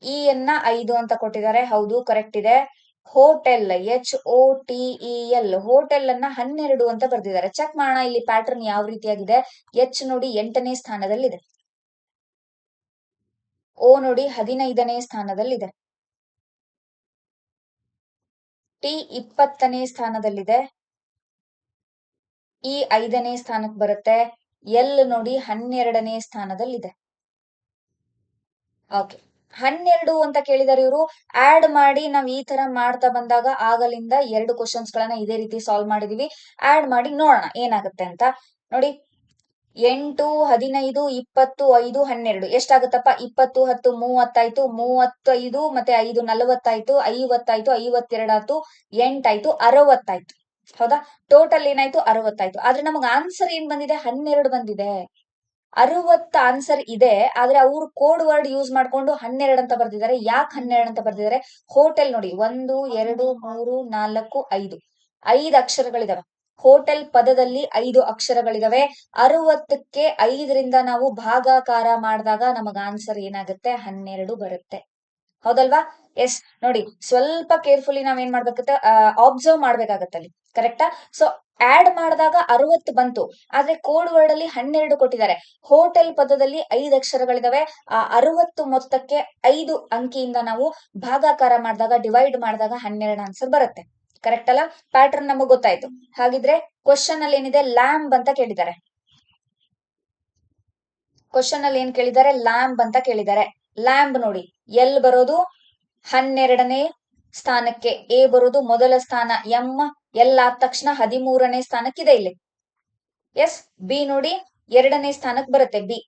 ಇ ಅನ್ನ 5 ಅಂತ ಕೊಟ್ಟಿದ್ದಾರೆ, ಹೌದು, ಕರೆಕ್ಟ್ ಇದೆ. ಹೋಟೆಲ್ HOTEL, ಹೋಟೆಲ್ ಅನ್ನ 12 ಅಂತ ಬರ್ದಿದ್ದಾರೆ. ಚೆಕ್ ಮಾಡೋಣ ಇಲ್ಲಿ ಪ್ಯಾಟರ್ನ್ ಯಾವ ರೀತಿಯಾಗಿದೆ. ಎಚ್ ನೋಡಿ 8ನೇ ಸ್ಥಾನದಲ್ಲಿದೆ. ಓ ನೋಡಿ 15ನೇ ಸ್ಥಾನದಲ್ಲಿದೆ. ಟಿ 20ನೇ ಸ್ಥಾನದಲ್ಲಿದೆ. ಈ 5ನೇ ಸ್ಥಾನಕ್ಕೆ ಬರುತ್ತೆ. ಎಲ್ ನೋಡಿ 12ನೇ ಸ್ಥಾನದಲ್ಲಿದೆ. ಓಕೆ, 12 ಅಂತ ಕೇಳಿದಾರೆ ಇವರು. ಆಡ್ ಮಾಡಿ ನಾವ್ ಈ ತರ ಮಾಡ್ತಾ ಬಂದಾಗ ಆಗಲಿಂದ 2 ಕ್ವಶನ್ಸ್ ಗಳನ್ನ ಇದೇ ರೀತಿ ಸಾಲ್ವ್ ಮಾಡಿದೀವಿ. ಆಡ್ ಮಾಡಿ ನೋಡೋಣ ಏನಾಗುತ್ತೆ ಅಂತ. ನೋಡಿ 8, 15, 20, 5, 12 ಎಷ್ಟಾಗುತ್ತಪ್ಪ? 20, 10, 30 ಆಯ್ತು, 35 ಮತ್ತೆ 5 40 ಆಯ್ತು, 50 ಆಯ್ತು, 52 ಆಯ್ತು, 8 ಆಯ್ತು, 60 ಆಯ್ತು. ಹೌದಾ? ಟೋಟಲ್ ಏನಾಯ್ತು? 60 ಆಯ್ತು. ಆದ್ರೆ ನಮಗ್ ಆನ್ಸರ್ ಏನ್ ಬಂದಿದೆ? 12 ಬಂದಿದೆ. 60 ಆನ್ಸರ್ ಇದೆ, ಆದ್ರೆ ಅವ್ರು ಕೋಡ್ ವರ್ಡ್ ಯೂಸ್ ಮಾಡ್ಕೊಂಡು 12 ಅಂತ ಬರ್ದಿದ್ದಾರೆ. ಯಾಕೆ 12 ಅಂತ ಬರ್ದಿದ್ದಾರೆ? ಹೋಟೆಲ್ ನೋಡಿ 1, 2, 3, 4, 5 5 ಅಕ್ಷರಗಳಿದಾವೆ. ಹೋಟೆಲ್ ಪದದಲ್ಲಿ 5 ಅಕ್ಷರಗಳಿದಾವೆ. 60ಕ್ಕೆ 5ರಿಂದ ನಾವು ಭಾಗಾಕಾರ ಮಾಡಿದಾಗ ನಮಗ ಆನ್ಸರ್ ಏನಾಗುತ್ತೆ? 12 ಬರುತ್ತೆ. ಹೌದಲ್ವಾ? ಎಸ್. ನೋಡಿ ಸ್ವಲ್ಪ ಕೇರ್ಫುಲಿ ನಾವ್ ಏನ್ ಮಾಡ್ಬೇಕಾಗತ್ತೆ? ಅಬ್ಸರ್ವ್ ಮಾಡ್ಬೇಕಾಗತ್ತೆ ಅಲ್ಲಿ. ಕರೆಕ್ಟಾ? ಸೊ ಆಡ್ ಮಾಡಿದಾಗ 60 ಬಂತು, ಆದ್ರೆ ಕೋಡ್ ವರ್ಡ್ ಅಲ್ಲಿ 12 ಕೊಟ್ಟಿದ್ದಾರೆ. ಹೋಟೆಲ್ ಪದದಲ್ಲಿ 5 ಅಕ್ಷರಗಳಿದಾವೆ. ಆ 60 ಮೊತ್ತಕ್ಕೆ 5 ಅಂಕಿಯಿಂದ ನಾವು ಭಾಗಾಕಾರ ಮಾಡಿದಾಗ, ಡಿವೈಡ್ ಮಾಡಿದಾಗ 12 ಆನ್ಸರ್ ಬರುತ್ತೆ. ಕರೆಕ್ಟ್ ಅಲ್ಲ? ಪ್ಯಾಟರ್ನ್ ನಮಗ್ ಗೊತ್ತಾಯ್ತು. ಹಾಗಿದ್ರೆ ಕ್ವಶನ್ ಅಲ್ಲಿ ಏನಿದೆ? ಲ್ಯಾಂಬ್ ಅಂತ ಕೇಳಿದ್ದಾರೆ. ಕ್ವಶನ್ ಅಲ್ಲಿ ಏನ್ ಕೇಳಿದ್ದಾರೆ? ಲ್ಯಾಂಬ್ ಅಂತ ಕೇಳಿದ್ದಾರೆ. ಲ್ಯಾಂಬ್ ನೋಡಿ ಎಲ್ ಬರೋದು? 12ನೇ ಸ್ಥಾನಕ್ಕೆ. ಎ ಬರೋದು ಮೊದಲ ಸ್ಥಾನ. ಎಂ ಎಲ್ ಆದ ತಕ್ಷಣ 13ನೇ ಸ್ಥಾನಕ್ಕಿದೆ ಇಲ್ಲಿ. ಎಸ್. ಬಿ ನೋಡಿ 2ನೇ ಸ್ಥಾನಕ್ಕೆ ಬರುತ್ತೆ ಬಿ.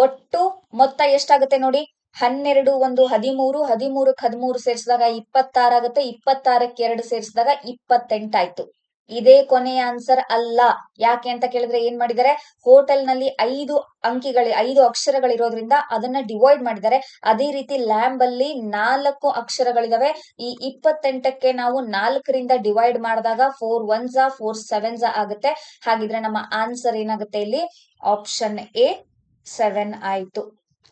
ಒಟ್ಟು ಮೊತ್ತ ಎಷ್ಟಾಗುತ್ತೆ ನೋಡಿ? 12 1 13, 13ಕ್ಕೆ 13 ಸೇರಿಸಿದಾಗ 26 ಆಗುತ್ತೆ, 26ಕ್ಕೆ 2 ಸೇರಿಸಿದಾಗ 28 ಆಯ್ತು. ಇದೇ ಕೊನೆಯ ಆನ್ಸರ್ ಅಲ್ಲ. ಯಾಕೆ ಅಂತ ಕೇಳಿದ್ರೆ ಏನ್ ಮಾಡಿದ್ದಾರೆ? ಹೋಟೆಲ್ ನಲ್ಲಿ 5 5 ಅಕ್ಷರಗಳಿರೋದ್ರಿಂದ ಅದನ್ನ ಡಿವೈಡ್ ಮಾಡಿದ್ದಾರೆ. ಅದೇ ರೀತಿ ಲ್ಯಾಂಬ್ ಅಲ್ಲಿ 4 ಅಕ್ಷರಗಳಿದಾವೆ. ಈ 28ಕ್ಕೆ ನಾವು 4ರಿಂದ ಡಿವೈಡ್ ಮಾಡಿದಾಗ 4 1s 4 7s ಆಗುತ್ತೆ. ಹಾಗಿದ್ರೆ ನಮ್ಮ ಆನ್ಸರ್ ಏನಾಗುತ್ತೆ ಇಲ್ಲಿ? ಆಪ್ಷನ್ ಎ 7 ಆಯ್ತು.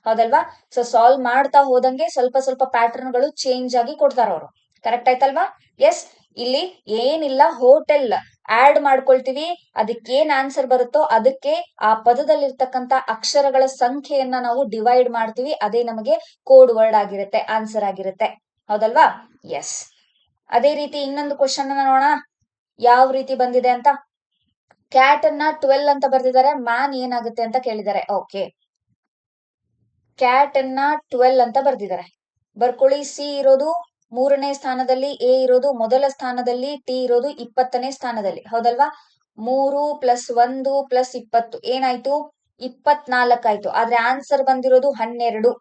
ಹೌದಲ್ವಾ? ಸೊ ಸಾಲ್ವ್ ಮಾಡ್ತಾ ಹೋದಂಗೆ ಸ್ವಲ್ಪ ಸ್ವಲ್ಪ ಪ್ಯಾಟರ್ನ್ ಗಳು ಚೇಂಜ್ ಆಗಿ ಕೊಡ್ತಾರ ಅವರು. ಕರೆಕ್ಟ್ ಆಯ್ತಲ್ವಾ? ಎಸ್. ಇಲ್ಲಿ ಏನಿಲ್ಲ, ಹೋಟೆಲ್ ಆಡ್ ಮಾಡ್ಕೊಳ್ತೀವಿ, ಅದಕ್ಕೇನ್ ಆನ್ಸರ್ ಬರುತ್ತೋ ಅದಕ್ಕೆ ಆ ಪದದಲ್ಲಿರ್ತಕ್ಕಂತ ಅಕ್ಷರಗಳ ಸಂಖ್ಯೆಯನ್ನ ನಾವು ಡಿವೈಡ್ ಮಾಡ್ತೀವಿ. ಅದೇ ನಮಗೆ ಕೋಡ್ ವರ್ಡ್ ಆಗಿರುತ್ತೆ, ಆನ್ಸರ್ ಆಗಿರುತ್ತೆ. ಹೌದಲ್ವಾ? ಎಸ್. ಅದೇ ರೀತಿ ಇನ್ನೊಂದು ಕ್ವಶನ್ ಅನ್ನ ನೋಡೋಣ ಯಾವ ರೀತಿ ಬಂದಿದೆ ಅಂತ. ಕ್ಯಾಟ್ ಅನ್ನ 12 ಅಂತ ಬರ್ದಿದ್ದಾರೆ. ಮ್ಯಾನ್ ಏನಾಗುತ್ತೆ ಅಂತ ಕೇಳಿದ್ದಾರೆ. ಓಕೆ, ಕ್ಯಾಟ್ ಅನ್ನ 12 ಅಂತ ಬರ್ದಿದ್ದಾರೆ. ಬರ್ಕೊಳ್ಳಿ. ಸಿ ಇರೋದು 3ನೇ ಸ್ಥಾನದಲ್ಲಿ, ಎ ಇರೋದು ಮೊದಲ ಸ್ಥಾನದಲ್ಲಿ, ಟಿ ಇರೋದು 20ನೇ ಸ್ಥಾನದಲ್ಲಿ. ಹೌದಲ್ವಾ? 3 + 1 + 20 ಏನಾಯ್ತು? 24 ಆಯ್ತು. ಆದ್ರೆ ಆನ್ಸರ್ ಬಂದಿರೋದು 12.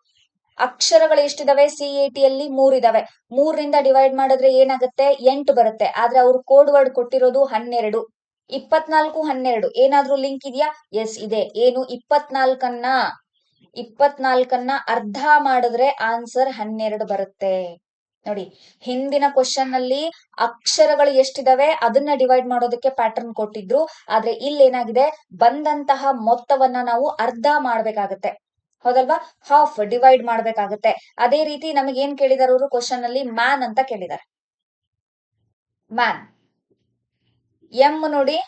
ಅಕ್ಷರಗಳು ಎಷ್ಟಿದಾವೆ? CAT ಅಲ್ಲಿ 3 ಇದಾವೆ. 3ರಿಂದ ಡಿವೈಡ್ ಮಾಡಿದ್ರೆ ಏನಾಗುತ್ತೆ? 8 ಬರುತ್ತೆ. ಆದ್ರೆ ಅವ್ರು ಕೋಡ್ ವರ್ಡ್ ಕೊಟ್ಟಿರೋದು 12. 24 12 ಏನಾದ್ರೂ ಲಿಂಕ್ ಇದೆಯಾ? ಎಸ್ ಇದೆ. ಏನು? 24ನ್ನ ಅರ್ಧ ಮಾಡಿದ್ರೆ ಆನ್ಸರ್ 12 ಬರುತ್ತೆ. ನೋಡಿ, ಹಿಂದಿನ ಕ್ವಶನ್ ಅಲ್ಲಿ ಅಕ್ಷರಗಳು ಎಷ್ಟಿದಾವೆ ಅದನ್ನ ಡಿವೈಡ್ ಮಾಡೋದಕ್ಕೆ ಪ್ಯಾಟರ್ನ್ ಕೊಟ್ಟಿದ್ರು. ಆದ್ರೆ ಇಲ್ಲಿ ಏನಾಗಿದೆ? ಬಂದಂತಹ ಮೊತ್ತವನ್ನ ನಾವು ಅರ್ಧ ಮಾಡ್ಬೇಕಾಗತ್ತೆ. ಹೌದಲ್ವಾ? ಹಾಫ್ ಡಿವೈಡ್ ಮಾಡ್ಬೇಕಾಗತ್ತೆ. ಅದೇ ರೀತಿ ನಮಗೆ ಏನ್ ಕೇಳಿದಾರೆ ಅವರು? ಕ್ವಶನ್ ಅಲ್ಲಿ ಮ್ಯಾನ್ ಅಂತ ಕೇಳಿದ್ದಾರೆ. ಮ್ಯಾನ್ ಎಂ ನೋಡಿ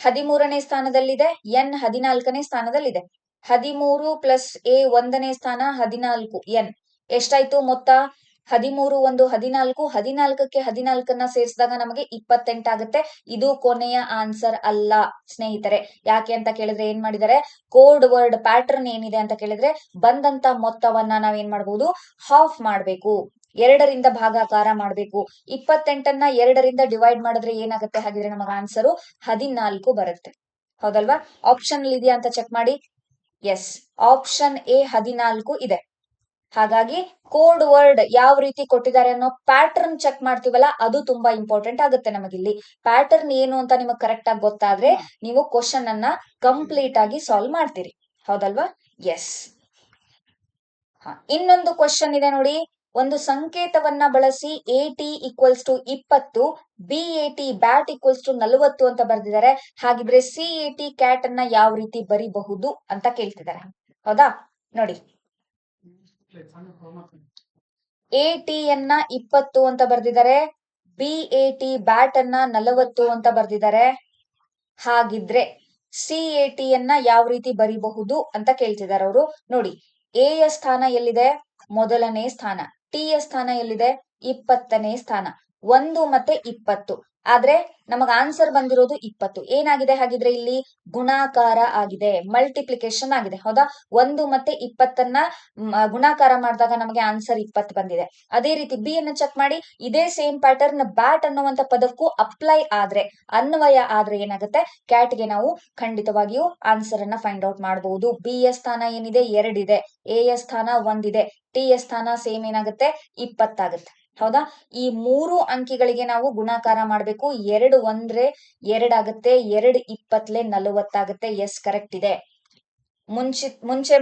13ನೇ ಸ್ಥಾನದಲ್ಲಿದೆ, ಎನ್ 14ನೇ ಸ್ಥಾನದಲ್ಲಿದೆ. 13 + ಎ 1ನೇ ಸ್ಥಾನ, 14 ಎನ್ ಎಷ್ಟಾಯ್ತು ಮೊತ್ತ? 13 1 14, 14ಕ್ಕೆ 14ನ್ನ ಸೇರಿಸಿದಾಗ ನಮಗೆ 28 ಆಗುತ್ತೆ. ಇದು ಕೊನೆಯ ಆನ್ಸರ್ ಅಲ್ಲ ಸ್ನೇಹಿತರೆ. ಯಾಕೆ ಅಂತ ಕೇಳಿದ್ರೆ ಏನ್ ಮಾಡಿದ್ದಾರೆ? ಕೋಡ್ ವರ್ಡ್ ಪ್ಯಾಟರ್ನ್ ಏನಿದೆ ಅಂತ ಕೇಳಿದ್ರೆ ಬಂದಂತ ಮೊತ್ತವನ್ನ ನಾವೇನ್ ಮಾಡ್ಬೋದು? ಹಾಫ್ ಮಾಡ್ಬೇಕು, 2ರಿಂದ ಭಾಗಾಕಾರ ಮಾಡ್ಬೇಕು. 28ನ್ನ 2ರಿಂದ ಡಿವೈಡ್ ಮಾಡಿದ್ರೆ ಏನಾಗುತ್ತೆ? ಹಾಗಿದ್ರೆ ನಮಗೆ ಆನ್ಸರು 14 ಬರುತ್ತೆ. ಹೌದಲ್ವಾ? ಆಪ್ಷನ್ ಅಲ್ಲಿ ಇದೆಯಾ ಅಂತ ಚೆಕ್ ಮಾಡಿ. ಎಸ್, ಆಪ್ಷನ್ ಎ 14 ಇದೆ. ಹಾಗಾಗಿ ಕೋಡ್ ವರ್ಡ್ ಯಾವ ರೀತಿ ಕೊಟ್ಟಿದ್ದಾರೆ ಅನ್ನೋ ಪ್ಯಾಟರ್ನ್ ಚೆಕ್ ಮಾಡ್ತೀವಲ್ಲ, ಅದು ತುಂಬಾ ಇಂಪಾರ್ಟೆಂಟ್ ಆಗುತ್ತೆ ನಮಗಿಲ್ಲಿ. ಪ್ಯಾಟರ್ನ್ ಏನು ಅಂತ ನಿಮಗೆ ಕರೆಕ್ಟ್ ಆಗಿ ಗೊತ್ತಾದ್ರೆ ನೀವು ಕ್ವಶನ್ ಅನ್ನ ಕಂಪ್ಲೀಟ್ ಆಗಿ ಸಾಲ್ವ್ ಮಾಡ್ತೀರಿ. ಹೌದಲ್ವಾ? ಎಸ್. ಇನ್ನೊಂದು ಕ್ವಶನ್ ಇದೆ ನೋಡಿ. ಒಂದು ಸಂಕೇತವನ್ನ ಬಳಸಿ AT = 20, BAT ಬ್ಯಾಟ್ = 40 ಅಂತ ಬರ್ದಿದ್ದಾರೆ. ಹಾಗಿದ್ರೆ CAT ಕ್ಯಾಟ್ ಅನ್ನ ಯಾವ ರೀತಿ ಬರಿಬಹುದು ಅಂತ ಕೇಳ್ತಿದ್ದಾರೆ. ಹೌದಾ? ನೋಡಿ, AT ಯನ್ನ 20 ಅಂತ ಬರ್ದಿದ್ದಾರೆ, BAT ಬ್ಯಾಟ್ ಅನ್ನ 40 ಅಂತ ಬರ್ದಿದ್ದಾರೆ. ಹಾಗಿದ್ರೆ CAT ಯನ್ನ ಯಾವ ರೀತಿ ಬರಿಬಹುದು ಅಂತ ಕೇಳ್ತಿದ್ದಾರೆ ಅವರು. ನೋಡಿ, ಎ ಯ ಸ್ಥಾನ ಎಲ್ಲಿದೆ? ಮೊದಲನೇ ಸ್ಥಾನ. ಟಿ ಯ ಸ್ಥಾನ ಎಲ್ಲಿದೆ? 20ನೇ ಸ್ಥಾನ. 1 ಮತ್ತೆ 20. ಆದ್ರೆ ನಮಗ ಆನ್ಸರ್ ಬಂದಿರೋದು 20. ಏನಾಗಿದೆ ಹಾಗಿದ್ರೆ ಇಲ್ಲಿ ಗುಣಾಕಾರ ಆಗಿದೆ, ಮಲ್ಟಿಪ್ಲಿಕೇಶನ್ ಆಗಿದೆ. ಹೌದಾ, 1 ಮತ್ತೆ 20ನ್ನ ಗುಣಾಕಾರ ಮಾಡಿದಾಗ ನಮಗೆ ಆನ್ಸರ್ 20 ಬಂದಿದೆ. ಅದೇ ರೀತಿ ಬಿ ಅನ್ನ ಚೆಕ್ ಮಾಡಿ. ಇದೇ ಸೇಮ್ ಪ್ಯಾಟರ್ನ್ ಬ್ಯಾಟ್ ಅನ್ನುವಂತ ಪದಕ್ಕೂ ಅಪ್ಲೈ ಆದ್ರೆ, ಅನ್ವಯ ಆದ್ರೆ ಏನಾಗುತ್ತೆ, ಕ್ಯಾಟ್ಗೆ ನಾವು ಖಂಡಿತವಾಗಿಯೂ ಆನ್ಸರ್ ಅನ್ನ ಫೈಂಡ್ ಔಟ್ ಮಾಡಬಹುದು. ಬಿ ಯ ಸ್ಥಾನ ಏನಿದೆ 2 ಇದೆ, ಎ ಯ ಸ್ಥಾನ 1 ಇದೆ, ಟಿ ಯ ಸ್ಥಾನ ಸೇಮ್ ಏನಾಗುತ್ತೆ 20 ಆಗುತ್ತೆ. ಹೌದಾ, ಈ 3 ಅಂಕಿಗಳಿಗೆ ನಾವು ಗುಣಾಕಾರ ಮಾಡಬೇಕು. 2 1 2 ಆಗುತ್ತೆ, 2 20 40 ಆಗುತ್ತೆ. ಎಸ್, ಕರೆಕ್ಟ್ ಇದೆ. ಮುಂಚೆ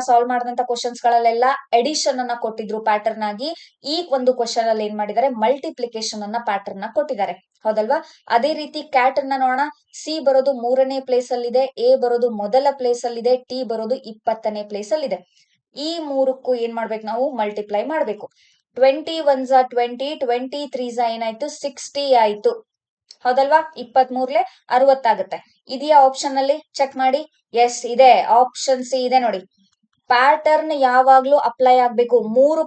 ಸಾಲ್ವ್ ಮಾಡಿದಂತ ಕ್ವಶನ್ಸ್ ಗಳಲ್ಲೆಲ್ಲ ಎಡಿಷನ್ ಅನ್ನ ಕೊಟ್ಟಿದ್ರು ಪ್ಯಾಟರ್ನ್ ಆಗಿ. ಈ ಒಂದು ಕ್ವಶನ್ ಅಲ್ಲಿ ಏನ್ ಮಾಡಿದ್ದಾರೆ, ಮಲ್ಟಿಪ್ಲಿಕೇಶನ್ ಅನ್ನ ಪ್ಯಾಟರ್ನ್ ಕೊಟ್ಟಿದ್ದಾರೆ. ಹೌದಲ್ವಾ, ಅದೇ ರೀತಿ ಕ್ಯಾಟ್ ಅನ್ನ ನೋಡೋಣ. ಸಿ ಬರೋದು 3ನೇ ಪ್ಲೇಸ್ ಅಲ್ಲಿ ಇದೆ, ಎ ಬರೋದು ಮೊದಲ ಪ್ಲೇಸ್ ಅಲ್ಲಿ ಇದೆ, ಟಿ ಬರೋದು 20ನೇ ಪ್ಲೇಸ್ ಅಲ್ಲಿ ಇದೆ. ಈ 3ಕ್ಕೂ ಏನ್ ಮಾಡ್ಬೇಕು, ನಾವು ಮಲ್ಟಿಪ್ಲೈ ಮಾಡ್ಬೇಕು. 20 1 20, 23 ಏನಾಯ್ತು 60 ಆಯ್ತು. ಹೌದಲ್ವಾ, 23 60 ಆಗುತ್ತೆ. ಇದೆಯಾ ಆಪ್ಷನ್ ಅಲ್ಲಿ, ಚೆಕ್ ಮಾಡಿ. ಎಸ್ ಇದೆ, ಆಪ್ಷನ್ ಸಿ ಇದೆ ನೋಡಿ. ಪ್ಯಾಟರ್ನ್ ಯಾವಾಗ್ಲೂ ಅಪ್ಲೈ ಆಗ್ಬೇಕು. 2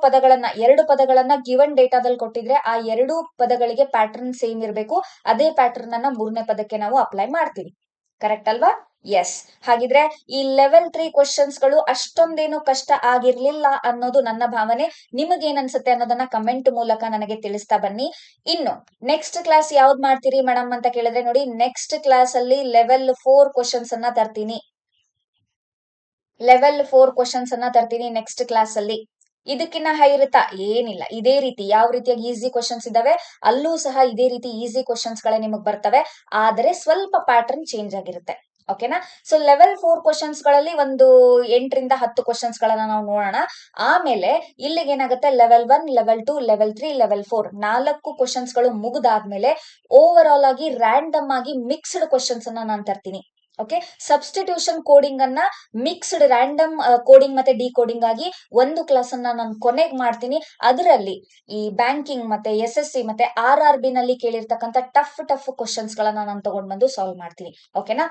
ಪದಗಳನ್ನ ಗಿವನ್ ಡೇಟಾದಲ್ಲಿ ಕೊಟ್ಟಿದ್ರೆ ಆ 2 ಪದಗಳಿಗೆ ಪ್ಯಾಟರ್ನ್ ಸೇಮ್ ಇರಬೇಕು. ಅದೇ ಪ್ಯಾಟರ್ನ್ ಅನ್ನ 3ನೇ ಪದಕ್ಕೆ ನಾವು ಅಪ್ಲೈ ಮಾಡ್ತೀವಿ. ಕರೆಕ್ಟ್ ಅಲ್ವಾ? ಎಸ್. ಹಾಗಿದ್ರೆ ಈ ಲೆವೆಲ್ 3 ಕ್ವಶನ್ಸ್ ಗಳು ಅಷ್ಟೊಂದೇನು ಕಷ್ಟ ಆಗಿರ್ಲಿಲ್ಲ ಅನ್ನೋದು ನನ್ನ ಭಾವನೆ. ನಿಮಗೇನ್ ಅನ್ಸುತ್ತೆ ಅನ್ನೋದನ್ನ ಕಮೆಂಟ್ ಮೂಲಕ ನನಗೆ ತಿಳಿಸ್ತಾ ಬನ್ನಿ. ಇನ್ನು ನೆಕ್ಸ್ಟ್ ಕ್ಲಾಸ್ ಯಾವ್ದು ಮಾಡ್ತೀರಿ ಮೇಡಮ್ ಅಂತ ಕೇಳಿದ್ರೆ ನೋಡಿ, ನೆಕ್ಸ್ಟ್ ಕ್ಲಾಸ್ ಅಲ್ಲಿ ಲೆವೆಲ್ 4 ಕ್ವಶನ್ಸ್ ಅನ್ನ ತರ್ತೀನಿ. ನೆಕ್ಸ್ಟ್ ಕ್ಲಾಸ್ ಅಲ್ಲಿ. ಇದಕ್ಕಿನ್ನ ಹೈ ಇರುತ್ತಾ? ಏನಿಲ್ಲ. ಇದೇ ರೀತಿ ಯಾವ ರೀತಿಯಾಗಿ ಈಸಿ ಕ್ವಶನ್ಸ್ ಇದಾವೆ ಅಲ್ಲೂ ಸಹ ಇದೇ ರೀತಿ ಈಸಿ ಕ್ವಶನ್ಸ್ ಗಳೇ ನಿಮಗ್ ಬರ್ತವೆ. ಆದರೆ ಸ್ವಲ್ಪ ಪ್ಯಾಟರ್ನ್ ಚೇಂಜ್ ಆಗಿರುತ್ತೆ. ಓಕೆನಾ? ಸೊ ಲೆವೆಲ್ 4 ಕ್ವಶನ್ಸ್ ಗಳಲ್ಲಿ ಒಂದು 8 ರಿಂದ 10 ಕ್ವಶನ್ಸ್ ಗಳನ್ನ ನಾವು ನೋಡೋಣ. ಆಮೇಲೆ ಇಲ್ಲಿಗೆ ಏನಾಗುತ್ತೆ, level 1, level 2, level 3, level 4 4 questions ಗಳು ಮುಗಿದಾದ್ಮೇಲೆ ಓವರ್ ಆಲ್ ಆಗಿ ರ್ಯಾಂಡಮ್ ಆಗಿ ಮಿಕ್ಸ್ಡ್ ಕ್ವಶನ್ಸ್ ಅನ್ನ ನಾನು ತರ್ತೀನಿ. ಓಕೆ, ಸಬ್ಸ್ಟಿಟ್ಯೂಷನ್ ಕೋಡಿಂಗ್ ಅನ್ನ ಮಿಕ್ಸ್ಡ್ ರ್ಯಾಂಡಮ್ ಕೋಡಿಂಗ್ ಮತ್ತೆ ಡಿಕೋಡಿಂಗ್ ಆಗಿ ಒಂದು ಕ್ಲಾಸ್ ಅನ್ನ ನಾನು ಕೊನೆಗೆ ಮಾಡ್ತೀನಿ. ಅದರಲ್ಲಿ ಈ ಬ್ಯಾಂಕಿಂಗ್ ಮತ್ತೆ SSC ಮತ್ತೆ RRB ನಲ್ಲಿ ಕೇಳಿರ್ತಕ್ಕಂಥ ಟಫ್ ಕ್ವಶನ್ಸ್ ಗಳನ್ನ ನಾನು ತಗೊಂಡ್ ಬಂದು ಸಾಲ್ವ್ ಮಾಡ್ತೀನಿ. ಓಕೆನಾ?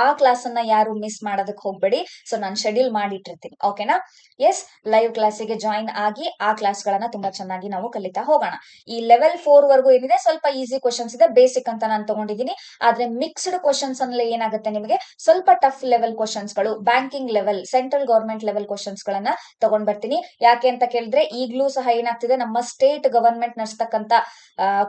ಆ ಕ್ಲಾಸ್ ಅನ್ನ ಯಾರು ಮಿಸ್ ಮಾಡೋದಕ್ಕೆ ಹೋಗ್ಬೇಡಿ. ಸೊ ನಾನು ಶೆಡ್ಯೂಲ್ ಮಾಡಿಟ್ಟಿರ್ತೀನಿ. ಓಕೆನಾ? ಎಸ್, ಲೈವ್ ಕ್ಲಾಸಿಗೆ ಜಾಯಿನ್ ಆಗಿ ಆ ಕ್ಲಾಸ್ ಗಳನ್ನ ತುಂಬಾ ಚೆನ್ನಾಗಿ ನಾವು ಕಲಿತಾ ಹೋಗೋಣ. ಈ ಲೆವೆಲ್ 4 ವರೆಗೂ ಏನಿದೆ ಸ್ವಲ್ಪ ಈಸಿ ಕ್ವಶನ್ಸ್ ಇದೆ, ಬೇಸಿಕ್ ಅಂತ ನಾನು ತಗೊಂಡಿದ್ದೀನಿ. ಆದ್ರೆ ಮಿಕ್ಸ್ಡ್ ಕ್ವಶನ್ಸ್ ಅಲ್ಲಿ ಏನಾಗುತ್ತೆ, ನಿಮಗೆ ಸ್ವಲ್ಪ ಟಫ್ ಲೆವೆಲ್ ಕ್ವಶನ್ಸ್ ಗಳು, banking level, central government level questions ಗಳನ್ನ ತಗೊಂಡ್ ಬರ್ತೀನಿ. ಯಾಕೆ ಅಂತ ಕೇಳಿದ್ರೆ ಈಗ್ಲೂ ಸಹ ಏನಾಗ್ತಿದೆ, ನಮ್ಮ ಸ್ಟೇಟ್ ಗವರ್ಮೆಂಟ್ ನಡೆಸ್ತಕ್ಕಂತ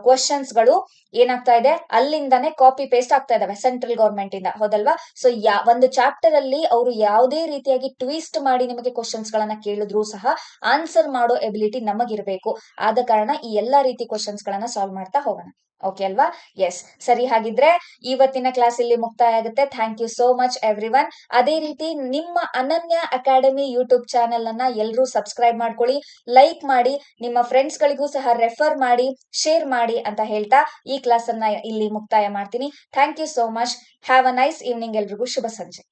ಕ್ವಶನ್ಸ್ ಗಳು ಏನಾಗ್ತಾ ಇದೆ, ಅಲ್ಲಿಂದಾನೆ ಕಾಪಿ ಪೇಸ್ಟ್ ಆಗ್ತಾ ಇದಾವೆ ಸೆಂಟ್ರಲ್ ಗವರ್ಮೆಂಟ್ ಇಂದ. ಹೌದಲ್ವಾ? ಸೊ ಒಂದು ಚಾಪ್ಟರ್ ಅಲ್ಲಿ ಅವರು ಯಾವುದೇ ರೀತಿಯಾಗಿ ಟ್ವಿಸ್ಟ್ ಮಾಡಿ ನಿಮಗೆ ಕ್ವಶನ್ಸ್ ಗಳನ್ನ ಕೇಳಿದ್ರು ಸಹ ಆನ್ಸರ್ ಮಾಡೋ ಎಬಿಲಿಟಿ ನಮಗಿರ್ಬೇಕು. ಆದ ಕಾರಣ ಈ ಎಲ್ಲಾ ರೀತಿ ಕ್ವಶನ್ಸ್ ಗಳನ್ನ ಸಾಲ್ವ್ ಮಾಡ್ತಾ ಹೋಗೋಣ. ಓಕೆ ಅಲ್ವಾ? ಎಸ್, ಸರಿ. ಹಾಗಿದ್ರೆ ಇವತ್ತಿನ ಕ್ಲಾಸ್ ಇಲ್ಲಿ ಮುಕ್ತಾಯ ಆಗುತ್ತೆ. Thank you so much everyone. ಅದೇ ರೀತಿ ನಿಮ್ಮ ಅನನ್ಯ ಅಕಾಡೆಮಿ ಯೂಟ್ಯೂಬ್ ಚಾನೆಲ್ ಅನ್ನ ಎಲ್ಲರೂ ಸಬ್ಸ್ಕ್ರೈಬ್ ಮಾಡ್ಕೊಳ್ಳಿ, ಲೈಕ್ ಮಾಡಿ, ನಿಮ್ಮ ಫ್ರೆಂಡ್ಸ್ ಗಳಿಗೂ ಸಹ ರೆಫರ್ ಮಾಡಿ, ಶೇರ್ ಮಾಡಿ ಅಂತ ಹೇಳ್ತಾ ಈ ಕ್ಲಾಸ್ ಅನ್ನ ಇಲ್ಲಿ ಮುಕ್ತಾಯ ಮಾಡ್ತೀನಿ. Thank you so much. Have a nice evening. ಎಲ್ರಿಗೂ ಶುಭ ಸಂಜೆ.